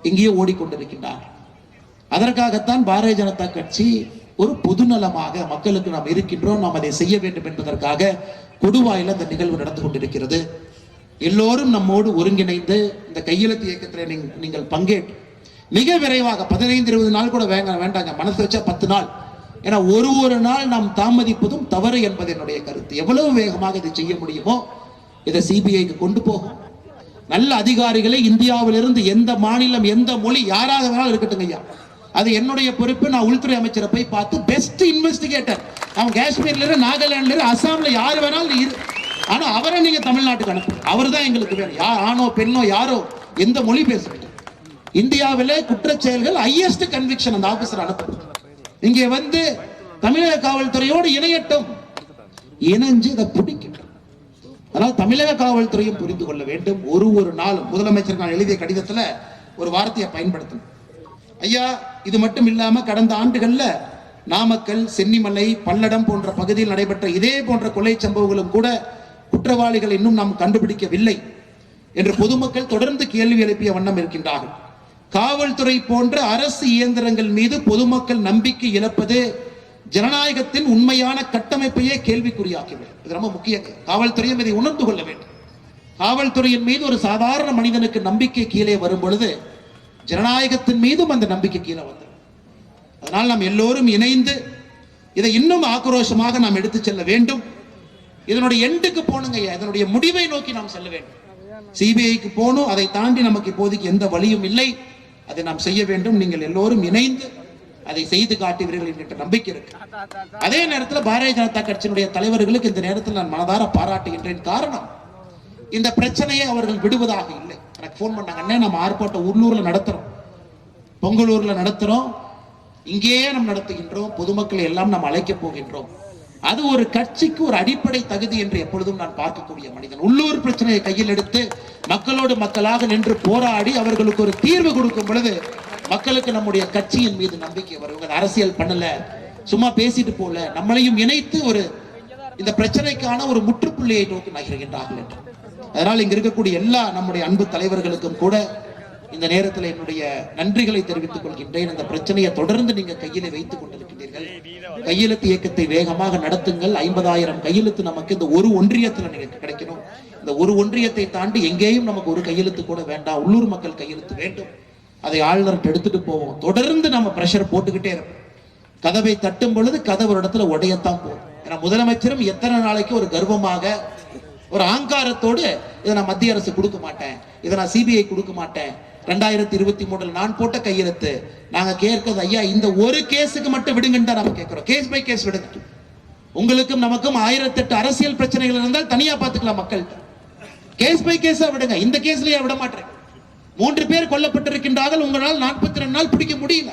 எங்கேயோ ஓடிக்கொண்டிருக்கின்றார். அதற்காகத்தான் பாரதிய ஜனதா கட்சி ஒரு பொதுநலமாக மக்களுக்கு நாம் இருக்கின்றோம், நாம் அதை செய்ய வேண்டும் என்பதற்காக கொடுவாயில இந்த நிகழ்வு நடந்து கொண்டிருக்கிறது. எல்லோரும் நம்மோடு ஒருங்கிணைந்து இந்த கையெழுத்து இயக்கத்தில் நீங்கள் பங்கேற்று மிக விரைவாக 15-20 நாள் கூட வேண்டாங்க, மனசு வச்சா 10 நாள். ஏன்னா ஒரு நாள் நாம் தாமதிப்பதும் தவறு என்பது என்னுடைய கருத்து. எவ்வளவு வேகமாக இதை செய்ய முடியுமோ இதை சிபிஐக்கு கொண்டு போகும். நல்ல அதிகாரிகளை இந்தியாவிலிருந்து எந்த மாநிலம் எந்த மொழி யாராக வேணாலும் இருக்கட்டும் ஐயா, அது என்னுடைய பொறுப்பு. நான் உள்துறை அமைச்சரை போய் பார்த்து பெஸ்ட் இன்வெஸ்டிகேட்டர், அவன் காஷ்மீர்ல இருந்து நாகாலாந்துல இருந்து அசாம்ல யார் வேணாலும், ஆனா அவரை நீங்க தமிழ்நாட்டுக்கு அனுப்புங்க. அவர் தான் எங்களுக்கு வேணும். ஆணோ பெண்ணோ யாரோ எந்த மொழி பேசுறீங்க, இந்தியாவிலே குற்றச் செயல்கள் ஹையஸ்ட் கன்விக்ஷன் அந்த ஆபீசர் அனுப்பும். இங்கே வந்து தமிழக காவல்துறையோடு இணையட்டும், இணைஞ்சு இதை பிடிக்கட்டும். அதனால் தமிழக காவல்துறையும் புரிந்து கொள்ள வேண்டும். ஒரு நாள் முதலமைச்சர் நான் எழுதிய கடிதத்துல ஒரு வார்த்தையை பயன்படுத்தணும். ஐயா, இது மட்டும் இல்லாம கடந்த ஆண்டுகள்ல நாமக்கல், சென்னிமலை, பல்லடம் போன்ற பகுதியில் நடைபெற்ற இதே போன்ற கொலை சம்பவங்களும் கூட குற்றவாளிகள் இன்னும் நாம் கண்டுபிடிக்கவில்லை என்று பொதுமக்கள் தொடர்ந்து கேள்வி எழுப்பிய வண்ணம் இருக்கின்றார்கள். காவல்துறை போன்ற அரசு இயந்திரங்கள் மீது பொதுமக்கள் நம்பிக்கை இழப்பது ஜனநாயகத்தின் உண்மையான கட்டமைப்பையே கேள்விக்குறியாக்கிவிடும். இது ரொம்ப முக்கியம். காவல்துறையும் இதை உணர்ந்து கொள்ள வேண்டும். காவல்துறையின் மீது ஒரு சாதாரண மனிதனுக்கு நம்பிக்கை கீழே வரும் பொழுது ஜனநாயகத்தின் மீதும் அந்த நம்பிக்கை கீழே வந்துடும். அதனால் நாம் எல்லோரும் இணைந்து இதை இன்னும் ஆக்ரோஷமாக நாம் எடுத்து செல்ல வேண்டும். இதனுடைய எண்டுக்கு போனுங்க, இதனுடைய முடிவை நோக்கி நாம் செல்ல வேண்டும். சிபிஐக்கு போகணும், அதை தாண்டி நமக்கு இப்போதைக்கு எந்த வழியும் இல்லை. அதை நாம் செய்ய வேண்டும். நீங்கள் எல்லோரும் இணைந்து அதை செய்து காட்டுவீர்கள் என்கின்ற நம்பிக்கை இருக்கு. அதே நேரத்தில் பாரதிய ஜனதா கட்சியினுடைய தலைவர்களுக்கு இந்த நேரத்தில் நான் மனதார பாராட்டுகின்றேன். காரணம், இந்த பிரச்சனையை அவர்கள் விடுவதாக இல்லை. எனக்கு போன் பண்ணாங்க, அண்ணே நம்ம ஆர்ப்பாட்டம் உள்ளூர்ல நடத்துறோம், பொங்கலூர்ல நடத்துறோம், இங்கேயே நாம் நடத்துகின்றோம், பொதுமக்களை எல்லாம் நாம் அழைக்க போகின்றோம். அது ஒரு கட்சிக்கு ஒரு அடிப்படை தகுதி என்று எப்பொழுதும் நான் பார்க்கக்கூடிய மனிதன். உள்ளூர் பிரச்சனையை கையில் எடுத்து மக்களோடு மக்களாக நின்று போராடி அவர்களுக்கு ஒரு தீர்வு கொடுக்கும் பொழுது மக்களுக்கு நம்முடைய கட்சியின் மீது நம்பிக்கை வரும். அரசியல் பண்ணல, சும்மா பேசிட்டு போல, நம்மளையும் இணைத்து ஒரு இந்த பிரச்சனைக்கான ஒரு முற்றுப்புள்ளியை நோக்கி நகர்கின்றார்கள் என்று. அதனால் இங்க இருக்கக்கூடிய எல்லா நம்முடைய அன்பு தலைவர்களுக்கும் கூட இந்த நேரத்தில் என்னுடைய நன்றிகளை தெரிவித்துக் கொள்கின்றேன். இந்த பிரச்சனையை தொடர்ந்து நீங்க கையிலே வைத்துக் கொண்டிருக்கின்றீர்கள். கையெழுத்து இயக்கத்தை வேகமாக நடத்துங்கள். 50,000 கையெழுத்து நமக்கு இந்த ஒரு ஒன்றியத்தில் நீங்க கிடைக்கணும். இந்த ஒரு ஒன்றியத்தை தாண்டி எங்கேயும் நமக்கு ஒரு கையெழுத்து கூட வேண்டாம். உள்ளூர் மக்கள் கையெழுத்து வேண்டும். அதை ஆளுநர்கிட்ட எடுத்துட்டு போவோம். தொடர்ந்து நம்ம பிரஷர் போட்டுக்கிட்டே இருப்போம். கதவை தட்டும் பொழுது கதவு ஒரு இடத்துல உடையத்தான் போகும். ஏன்னா முதலமைச்சரும் எத்தனை நாளைக்கு ஒரு கர்வமாக ஒரு ஆங்காரத்தோடு இதை நான் மத்திய அரசு கொடுக்க மாட்டேன், இதை நான் சிபிஐ கொடுக்க மாட்டேன், 2023 நான் போட்ட கையெழுத்து, நாங்க கேட்கிறது ஐயா இந்த ஒரு கேஸுக்கு மட்டும் விடுங்கன்னு தான் நம்ம கேட்கிறோம். கேஸ் பை கேஸ் விடுங்க. உங்களுக்கும் நமக்கும் 1008 அரசியல் பிரச்சனைகள் இருந்தால் தனியா பாத்துக்கலாம் மக்கள்கிட்ட. கேஸ் பை கேஸா விடுங்க. இந்த கேஸ்லயே விட மாட்டேன். 3 பேர் கொல்லப்பட்டிருக்கின்றார்கள், உங்களால் 42 நாள் பிடிக்க முடியல.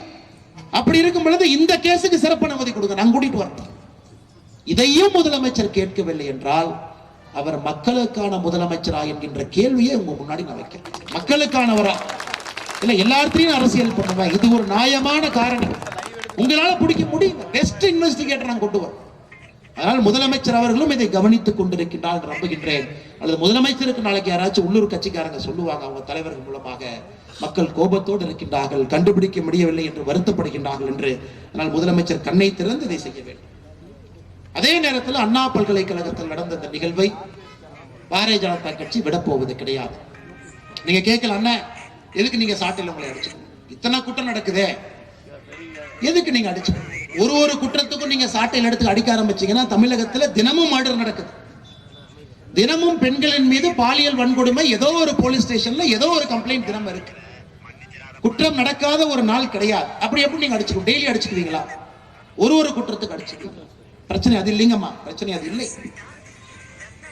அப்படி இருக்கும் பொழுது இந்த கேஸுக்கு சிறப்பு அனுமதி கொடுங்க, நான் கூட்டிட்டு வரேன். இதையும் முதலமைச்சர் கேட்கவில்லை என்றால் அவர் மக்களுக்கான முதலமைச்சரா என்கின்ற கேள்வியை உங்க முன்னாடி நான் வைக்கிறேன். மக்களுக்கானவரா இல்ல எல்லாத்தையும் அரசியல் பண்ணுவேன், இது ஒரு நியாயமான காரணம். உங்களால பிடிக்க முடியல, பெஸ்ட் இன்வெஸ்டிகேட்டர் நான் கொண்டு வர. அதனால் முதலமைச்சர் அவர்களும் இதை கவனித்துக் கொண்டிருக்கின்றார் நம்புகின்றேன். அல்லது முதலமைச்சருக்கு நாளைக்கு யாராச்சும் உள்ளூர் கட்சிக்காரங்க சொல்லுவாங்க, அவங்க தலைவர்கள் மூலமாக மக்கள் கோபத்தோடு இருக்கின்றார்கள், கண்டுபிடிக்க முடியவில்லை என்று வருத்தப்படுகின்றார்கள் என்று. அதனால் முதலமைச்சர் கண்ணை திறந்து இதை செய்ய வேண்டும். அதே நேரத்தில் அண்ணா பல்கலைக்கழகத்தில் நடந்த இந்த நிகழ்வை பாரதிய ஜனதா கட்சி விடப்போவது கிடையாது. நீங்க கேட்கல, அண்ணன் எதுக்கு நீங்க சாட்டையில் உங்களை அடிச்சுக்கணும், இத்தனை குற்றம் நடக்குதே எதுக்கு நீங்க அடிச்சுக்கணும்? ஒரு குற்றத்துக்கும் நீங்க சாட்டையில் எடுத்து அடிக்க ஆரம்பிச்சீங்கன்னா தமிழகத்துல தினமும் மர்டர் நடக்குது. தினமும் பெண்களின் மீது பாலியல் வன்கொடுமை ஏதோ ஒரு போலீஸ் ஸ்டேஷன்ல ஏதோ ஒரு கம்ப்ளைண்ட் தினம் இருக்கு. குற்றம் நடக்காத ஒரு நாள் கிடையாது. அப்படி எப்படி நீங்க அடிச்சுக்கணும்? டெய்லி அடிச்சுக்குவீங்களா? ஒரு குற்றத்துக்கு அடிச்சுக்குவீங்க. பிரச்சனை அது இல்லைங்கம்மா, பிரச்சனை அது இல்லை.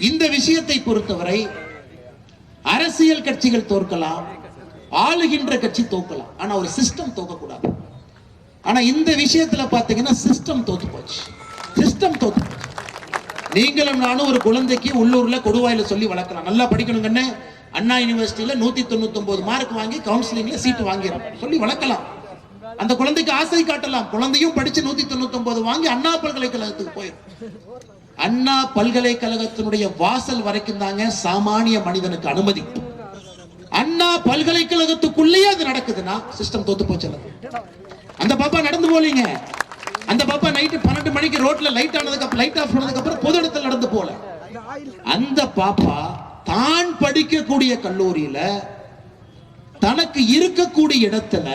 இந்த விஷயத்தை பொறுத்தவரை அரசியல் கட்சிகள் தோற்கலாம், ஆளுகின்ற கட்சி தோற்கலாம், ஆனா ஒரு சிஸ்டம் தோக்கக்கூடாது. ஆனா இந்த விஷயத்துல பாத்தீங்கன்னா சிஸ்டம் தோத்து போச்சு. சிஸ்டம் தோத்து போச்சு. நீங்களும் நானும் ஒரு குழந்தைக்கு உள்ளூர்ல கொடுவாயில சொல்லி வளர்க்கலாம், நல்லா படிக்கணுங்கன்னு அண்ணா யூனிவர்சிட்டியில 199 மார்க் வாங்கி கவுன்சிலிங்ல சீட்டு வாங்கிறோம் சொல்லி வளர்க்கலாம். அந்த குழந்தைக்கு ஆசை காட்டலாம். குழந்தையும் படிச்சு 199 வாங்கி அண்ணா பல்கலைக்கழகத்துக்கு போயிடும். அண்ணா பல்கலைக்கழகத்தினுடைய வாசல் வரைக்கும் தாங்க சாமானிய மனிதனுக்கு அனுமதி. அண்ணா பல்கலைக்கழகத்துக்குள்ளேயே அது நடக்குதுன்னா சிஸ்டம் தோத்து போச்சு. அந்த பாப்பா நடந்து போலீங்க. அந்த பாப்பா நைட்டு 12 மணிக்கு ரோட்ல லைட் ஆனதுக்கு லைட் ஆஃப் பண்ணதுக்கு அப்புறம் பொது இடத்துல நடந்து போல. அந்த பாப்பா தான் படிக்கக்கூடிய கல்லூரியில தனக்கு இருக்கக்கூடிய இடத்துல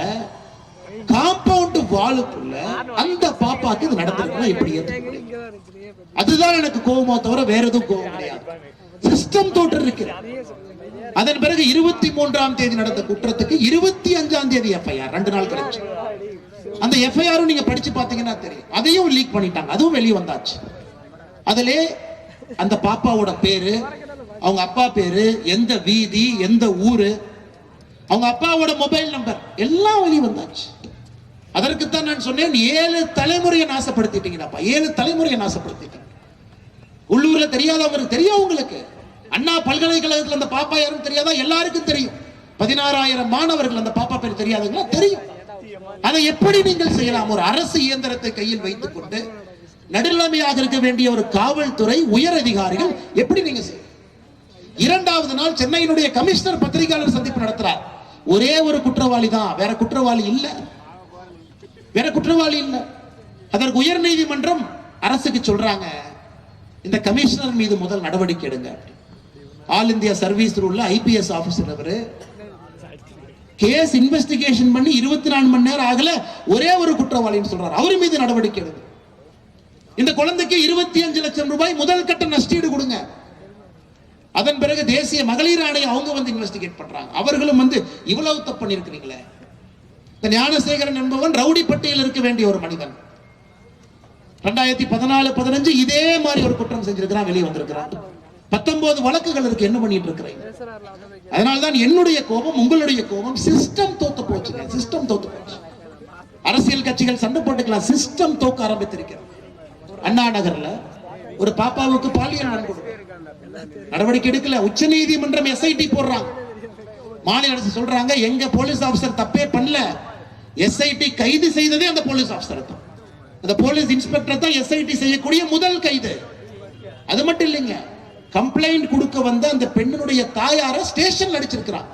காம்பவுண்ட் வாலுக்குள்ள அந்த பாப்பாக்கு இது நடந்திருக்குன்னா எப்படி ஏத்துக்க? அதுதான் எனக்கு கோபமோ தவிர வேற எதுவும் கோபம் கிடையாது. சிஸ்டம் தோற்று இருக்கிறது. அதன் பிறகு 23ஆம் தேதி நடந்த குற்றத்துக்கு 25ஆம் தேதி எஃப்ஐஆர் 2 நாள் கழிச்சு. அந்த எஃப்ஐஆரும் நீங்க படிச்சு பாத்தீங்கன்னா தெரியும். அதையும் லீக் பண்ணிட்டாங்க, அதுவும் வெளியே வந்தாச்சு. அதிலே அந்த பாப்பாவோட பேரு, அவங்க அப்பா பேரு, எந்த வீதி, எந்த ஊரு, அவங்க அப்பாவோட மொபைல் நம்பர் எல்லாம் வெளியே வந்தாச்சு. அதற்குத்தான் நான் சொன்னேன், 7 தலைமுறையை நாசப்படுத்திட்டீங்கப்பா. 7 தலைமுறையை நாசப்படுத்திட்டீங்க. உள்ளூர்ல தெரியாதவங்களுக்கு தெரியும். உங்களுக்கு அண்ணா பல்கலைக்கழகத்தில் அந்த பாப்பா யாரும் தெரியாதா? எல்லாருக்கும் தெரியும். 16,000 மாணவர்கள் அந்த பாப்பா பேர் தெரியாதுங்களா? தெரியும். அதை எப்படி நீங்கள் செய்யலாம்? ஒரு அரசு இயந்திரத்தை கையில் வைத்துக் கொண்டு நடுநிலைமையாக இருக்க வேண்டிய ஒரு காவல்துறை உயர் அதிகாரிகள் எப்படி நீங்க செய்ய? 2வது நாள் சென்னையினுடைய கமிஷனர் பத்திரிகையாளர் சந்திப்பு நடத்துறார். ஒரே ஒரு குற்றவாளி தான், வேற குற்றவாளி இல்ல, வேற குற்றவாளி இல்ல. அதற்கு உயர் நீதிமன்றம் அரசுக்கு சொல்றாங்க, இந்த கமிஷனர் மீது முதல் நடவடிக்கை எடுங்க. ஆல் இந்தியா சர்வீஸ் ரூல்ல ஐபிஎஸ் ஆபீசர் அவரு கேஸ் இன்வெஸ்டிகேஷன் பண்ணி 24 மணி நேரம் ஆகல, ஒரே ஒரு குற்றவாளின்னு சொல்றாரு, அவர் மீது நடவடிக்கை எடுங்க. இந்த குழந்தைக்கு 25 லட்சம் ரூபாய் முதல் கட்ட நஷ்டீடு கொடுங்க. அதன் பிறகு தேசிய மகளிர் ஆணையம் அவங்க வந்து இன்வெஸ்டிகேட் பண்றாங்க. அவர்களும் வந்து இவ்வளவு தப்பு பண்ணிருக்கிறீங்களே. இந்த ஞானசேகரன் என்பவன் ரவுடி பட்டியல் இருக்க வேண்டிய ஒரு மனிதன். 2014-15 இதே மாதிரி ஒரு குற்றம் செஞ்சிருக்கிறான், வெளியே வந்திருக்கிறான். 19 வழக்குகள் இருக்கு. என்ன பண்ணிட்டு இருக்கிறீங்க? அதனால்தான் என்னுடைய கோபம், உங்களுடைய கோபம். சிஸ்டம் தோத்து போச்சுங்க. சிஸ்டம் தோத்து போச்சு. அரசியல் கட்சிகள் சண்டை போட்டுக்கலாம், சிஸ்டம் தோக்க ஆரம்பித்திருக்கிறது. அண்ணா நகர்ல ஒரு பாப்பாவுக்கு பாலியல் வன்கொடுமை நடவடிக்கை எடுக்கல. உச்ச நீதிமன்றம் எஸ்ஐடி போடுறாங்க. மாநில அரசு சொல்றாங்க, எங்க போலீஸ் ஆபீசர் தப்பே பண்ணல, எஸ்ஐடி கைது செய்ததே அந்த போலீஸ் ஆபீசர் தான், அந்த போலீஸ் இன்ஸ்பெக்டர் தான் எஸ்ஐடி செய்யக்கூடிய முதல் கைது. அது மட்டும் இல்லைங்க, கம்ப்ளைண்ட் கொடுக்க வந்த அந்த பெண்ணுடைய தாயார ஸ்டேஷன்ல அடிச்சிருக்கிறான்.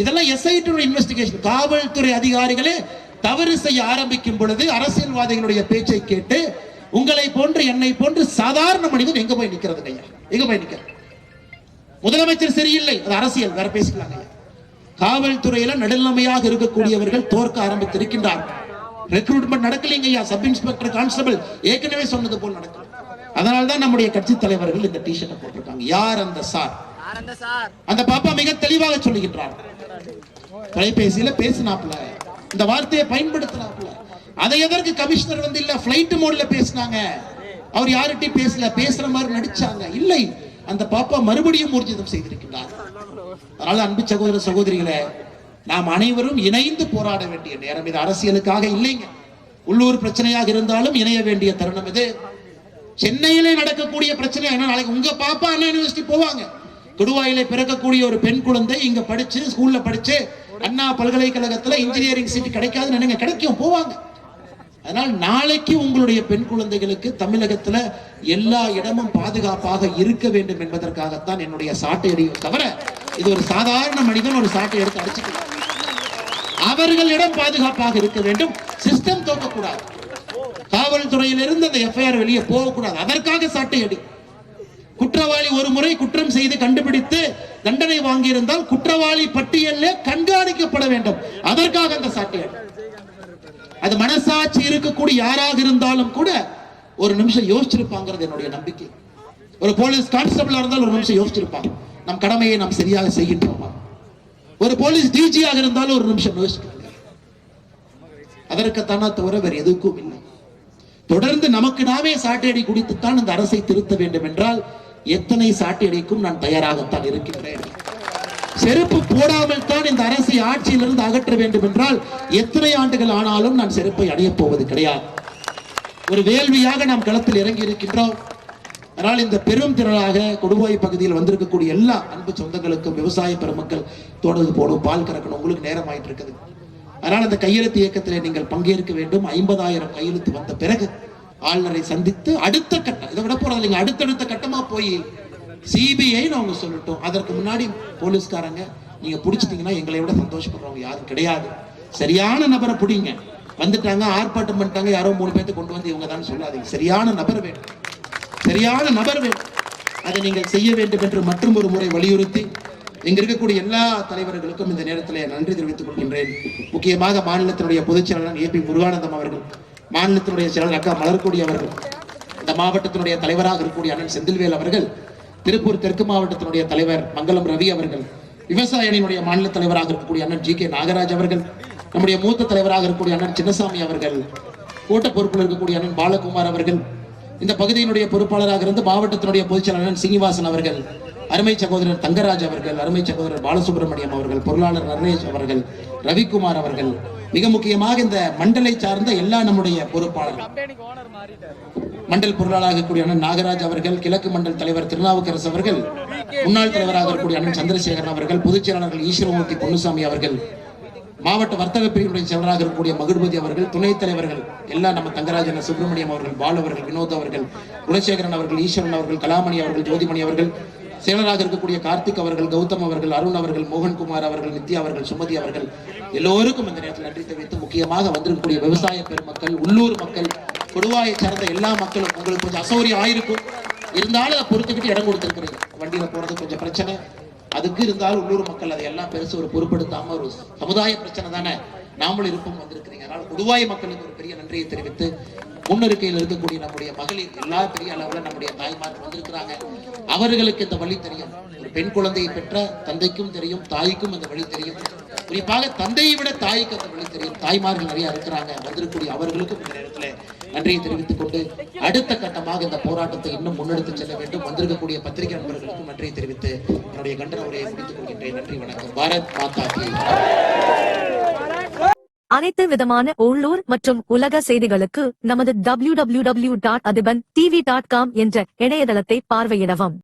இதெல்லாம் எஸ்ஐடி இன்வெஸ்டிகேஷன். காவல்துறை அதிகாரிகளே தவறு செய்ய ஆரம்பிக்கும் பொழுது அரசியல்வாதிகளுடைய பேச்சை கேட்டு உங்களை போன்று என்னை போன்று சாதாரண மனிதன் எங்க போய் நிக்கிறது? கையா எங்க போய் நிக்கிறது? முதலமைச்சர் சரியில்லை, அது அரசியல், வேற பேசிக்கலாங்க. காவல்துறையில நடுநிலைமையாக இருக்கக்கூடியவர்கள் தோற்க ஆரம்பித்திருக்கின்றார்கள். ரெக்ரூட்மெண்ட் நடக்கலைங்க ஐயா. சப் இன்ஸ்பெக்டர், கான்ஸ்டபிள் ஏற்கனவே சொன்னது போல் நடக்கும். அதனால்தான் நம்முடைய கட்சி தலைவர்கள் இந்த டி-ஷர்ட்டை போட்டிருக்காங்க. யார் அந்த சார்? அந்த பாப்பா மிக தெளிவாக சொல்லுகின்றார். தொலைபேசியில பேசினாப்ல, இந்த வார்த்தையை பயன்படுத்தினாப்ல. அதை எதற்கு கமிஷனர் வந்து இல்ல பிளைட் மோட்ல பேசினாங்க, அவர் யார்கிட்டயும் பேசல, பேசுற மாதிரி நடிச்சாங்க. இல்லை, அந்த பாப்பா மறுபடியும் ஊர்ஜிதம் செய்திருக்கிறார். அதனால அன்பு சகோதர சகோதரிகளே, நாம் அனைவரும் இணைந்து போராட வேண்டிய நேரம் இது. அரசியலுக்காக இல்லைங்க, உள்ளூர் பிரச்சனையாக இருந்தாலும் இணைய வேண்டிய தருணம் இது. சென்னையிலே நடக்கக்கூடிய பிரச்சனை என்ன? நாளைக்கு உங்க பாப்பா அண்ணா யூனிவர்சிட்டி போவாங்க. கொடுவாயிலே பிறக்கக்கூடிய ஒரு பெண் குழந்தை இங்க படிச்சு ஸ்கூல்ல படிச்சு அண்ணா பல்கலைக்கழகத்துல இன்ஜினியரிங் சீட் கிடைக்காதுன்னு நினைங்க, கிடைக்கும், போவாங்க. அதனால் நாளைக்கு உங்களுடைய பெண் குழந்தைகளுக்கு தமிழகத்துல எல்லா இடமும் பாதுகாப்பாக இருக்க வேண்டும் என்பதற்காகத்தான் என்னுடைய சாட்டை அடியும் தவிர இது ஒரு சாதாரண மனிதன் ஒரு சாட்டை எடுத்து அடிச்சுக்கலாம். அவர்களிடம் பாதுகாப்பாக இருக்க வேண்டும். சிஸ்டம் தோக்கக்கூடாது. காவல்துறையிலிருந்து அந்த எஃப்ஐஆர் வெளியே போகக்கூடாது. அதற்காக சாட்டை அடி. குற்றவாளி ஒரு முறை குற்றம் செய்து கண்டுபிடித்து தண்டனை வாங்கியிருந்தால் குற்றவாளி பட்டியலில் கண்காணிக்கப்பட வேண்டும். அதற்காக அந்த சாட்டை அடி. அது மனசாட்சி இருக்கக்கூடிய யாராக இருந்தாலும் கூட ஒரு நிமிஷம் யோசிச்சிருப்பாங்கிறது என்னுடைய நம்பிக்கை. ஒரு போலீஸ் கான்ஸ்டபிளா இருந்தால் ஒரு நிமிஷம் யோசிச்சிருப்பாங்க, நம் கடமையை நாம் சரியாக செய்கின்றோமா. ஒரு போலீஸ் டிஜியாக இருந்தாலும் ஒரு நிமிஷம் யோசிக்க, அதற்குத்தானா தவிர வேறு எதுக்கும் இல்லை. தொடர்ந்து நமக்கு நாமே சாட்டையடி குடித்துத்தான் இந்த அரசை திருத்த வேண்டும் என்றால் எத்தனை சாட்டையடிக்கும் நான் தயாராகத்தான் இருக்கின்றேன். செருப்பு போடாமல் தான் இந்த அரசை ஆட்சியிலிருந்து அகற்ற வேண்டும் என்றால் எத்தனை ஆண்டுகள் ஆனாலும் நான் செருப்பை அணியப் போவது கிடையாது. ஒரு வேள்வியாக நாம் களத்தில் இறங்கி இருக்கின்றோம். அதனால் இந்த பெரும் திரளாக கொடுவாய் பகுதியில் வந்திருக்கக்கூடிய எல்லா அன்பு சொந்தங்களுக்கும், விவசாய பெருமக்கள் தோடுது போடும், பால் கறக்கணும், உங்களுக்கு நேரம் ஆயிட்டு இருக்குது. அதனால் அந்த கையெழுத்து இயக்கத்தில் நீங்கள் பங்கேற்க வேண்டும். 50,000 கையெழுத்து வந்த பிறகு ஆளுநரை சந்தித்து அடுத்த கட்டம், இதை விட போறது இல்லைங்க, அடுத்தடுத்த கட்டமா போய் சிபிஐன்னு அவங்க சொல்லட்டும். அதற்கு முன்னாடி போலீஸ்காரங்க நீங்க பிடிச்சிட்டீங்கன்னா எங்களை விட சந்தோஷப்படுறவங்க யாரும் கிடையாது. சரியான நபரை பிடிங்க. வந்துட்டாங்க, ஆர்ப்பாட்டம் பண்ணிட்டாங்க, யாரோ 3 பேர்த்து கொண்டு வந்து இவங்க தான் சொல்லாதீங்க. சரியான நபர் வேணும், சரியான நபர் வேணும். அதை நீங்கள் செய்ய வேண்டும் என்று மற்றும் ஒரு முறை வலியுறுத்தி இங்க இருக்கக்கூடிய எல்லா தலைவர்களுக்கும் இந்த நேரத்தில் நன்றி தெரிவித்துக் கொள்கின்றேன். முக்கியமாக மாநிலத்தினுடைய பொதுச் செயலாளர் ஏபி முருகானந்தம் அவர்கள், மாநிலத்தினுடைய செயலாளர் அக்கா மலர்கொடி அவர்கள், இந்த மாவட்டத்தினுடைய தலைவராக இருக்கக்கூடிய அண்ணன் செந்தில்வேல் அவர்கள், திருப்பூர் தெற்கு மாவட்டத்தினுடைய தலைவர் மங்கலம் ரவி அவர்கள், விவசாய அணியினுடைய மாநில தலைவராக இருக்கக்கூடிய அண்ணன் ஜி கே நாகராஜ் அவர்கள், நம்முடைய மூத்த தலைவராக இருக்கக்கூடிய அண்ணன் சின்னசாமி அவர்கள், கூட்ட பொறுப்பில் இருக்கக்கூடிய அண்ணன் பாலகுமார் அவர்கள், இந்த பகுதியினுடைய பொறுப்பாளராக இருந்து மாவட்டத்தினுடைய பொதுச் செயலாளர் சீனிவாசன் அவர்கள், அருமை சகோதரர் தங்கராஜ் அவர்கள், அருமை சகோதரர் பாலசுப்ரமணியம் அவர்கள், பொருளாளர் நரேஷ் அவர்கள், ரவிக்குமார் அவர்கள், மிக முக்கியமாக இந்த மண்டலை சார்ந்த எல்லா நம்முடைய பொறுப்பாளர்கள், மண்டல் பொருளாளராக இருக்கக்கூடிய அண்ணன் நாகராஜ் அவர்கள், கிழக்கு மண்டல் தலைவர் திருநாவுக்கரசு அவர்கள், முன்னாள் தலைவராக இருக்கக்கூடிய அண்ணன் சந்திரசேகரன் அவர்கள், பொதுச் செயலாளர்கள் ஈஸ்வரமூர்த்தி பொன்னுசாமி அவர்கள், மாவட்ட வர்த்தக பிரிவுடைய செயலராக இருக்கக்கூடிய மகுடுபதி அவர்கள், துணைத் தலைவர்கள் எல்லாம் நம்ம தங்கராஜன் சுப்பிரமணியம் அவர்கள், பால் அவர்கள், வினோத் அவர்கள், குணசேகரன் அவர்கள், ஈஸ்வரன் அவர்கள், கலாமணி அவர்கள், ஜோதிமணி அவர்கள், செயலராக இருக்கக்கூடிய கார்த்திக் அவர்கள், கௌதம் அவர்கள், அருண் அவர்கள், மோகன்குமார் அவர்கள், நித்யா அவர்கள், சுமதி அவர்கள், எல்லோருக்கும் இந்த நேரத்தில் நன்றி தெரிவித்து முக்கியமாக வந்திருக்கக்கூடிய விவசாய பெருமக்கள், உள்ளூர் மக்கள், கொடுவாயை சார்ந்த எல்லா மக்களும், உங்களுக்கு கொஞ்சம் அசௌகரியம் ஆயிருக்கும், இருந்தாலும் அதை பொறுத்துக்கிட்டு இடம் கொடுத்திருக்கிறீங்க. வண்டியில போறது கொஞ்சம் பிரச்சனை, அதுக்கு இருந்தாலும் உள்ளூர் மக்கள் அதை எல்லாம் பெருசு ஒரு பொறுப்படுத்தாம ஒரு சமுதாய பிரச்சனை தானே, நாமளும் இருப்போம் வந்திருக்கிறீங்க. அதனால கொடுவாய் மக்களுக்கு ஒரு பெரிய நன்றியை தெரிவித்து, முன்னெருக்கையில் இருக்கக்கூடிய நம்முடைய மகளிர் எல்லா பெரிய அளவுல நம்முடைய தாய்மார்கள் வந்திருக்கிறாங்க. அவர்களுக்கு இந்த வழி தெரியும். ஒரு பெண் குழந்தையை பெற்ற தந்தைக்கும் தெரியும், தாய்க்கும் அந்த வழி தெரியும். குறிப்பாக தந்தையை விட தாய்க்கு அந்த வழி தெரியும். தாய்மார்கள் நிறைய இருக்கிறாங்க. வந்திருக்கக்கூடிய அவர்களுக்கும் இந்த நேரத்தில் நன்றியை தெரிவித்துக் கொண்டு அடுத்த கட்டமாக இந்த போராட்டத்தை இன்னும் முன்னெடுத்து செல்ல வேண்டும். வந்திருக்கக்கூடிய பத்திரிகை நண்பர்களுக்கும் நன்றியை தெரிவித்து என்னுடைய கண்டன உரையை முடித்துக் கொள்கின்றேன். நன்றி, வணக்கம். பாரத் மாதா கி. அனைத்து விதமான உள்ளூர் மற்றும் உலக செய்திகளுக்கு நமது www.adibantv.com என்ற இணையதளத்தை பார்வையிடவும்.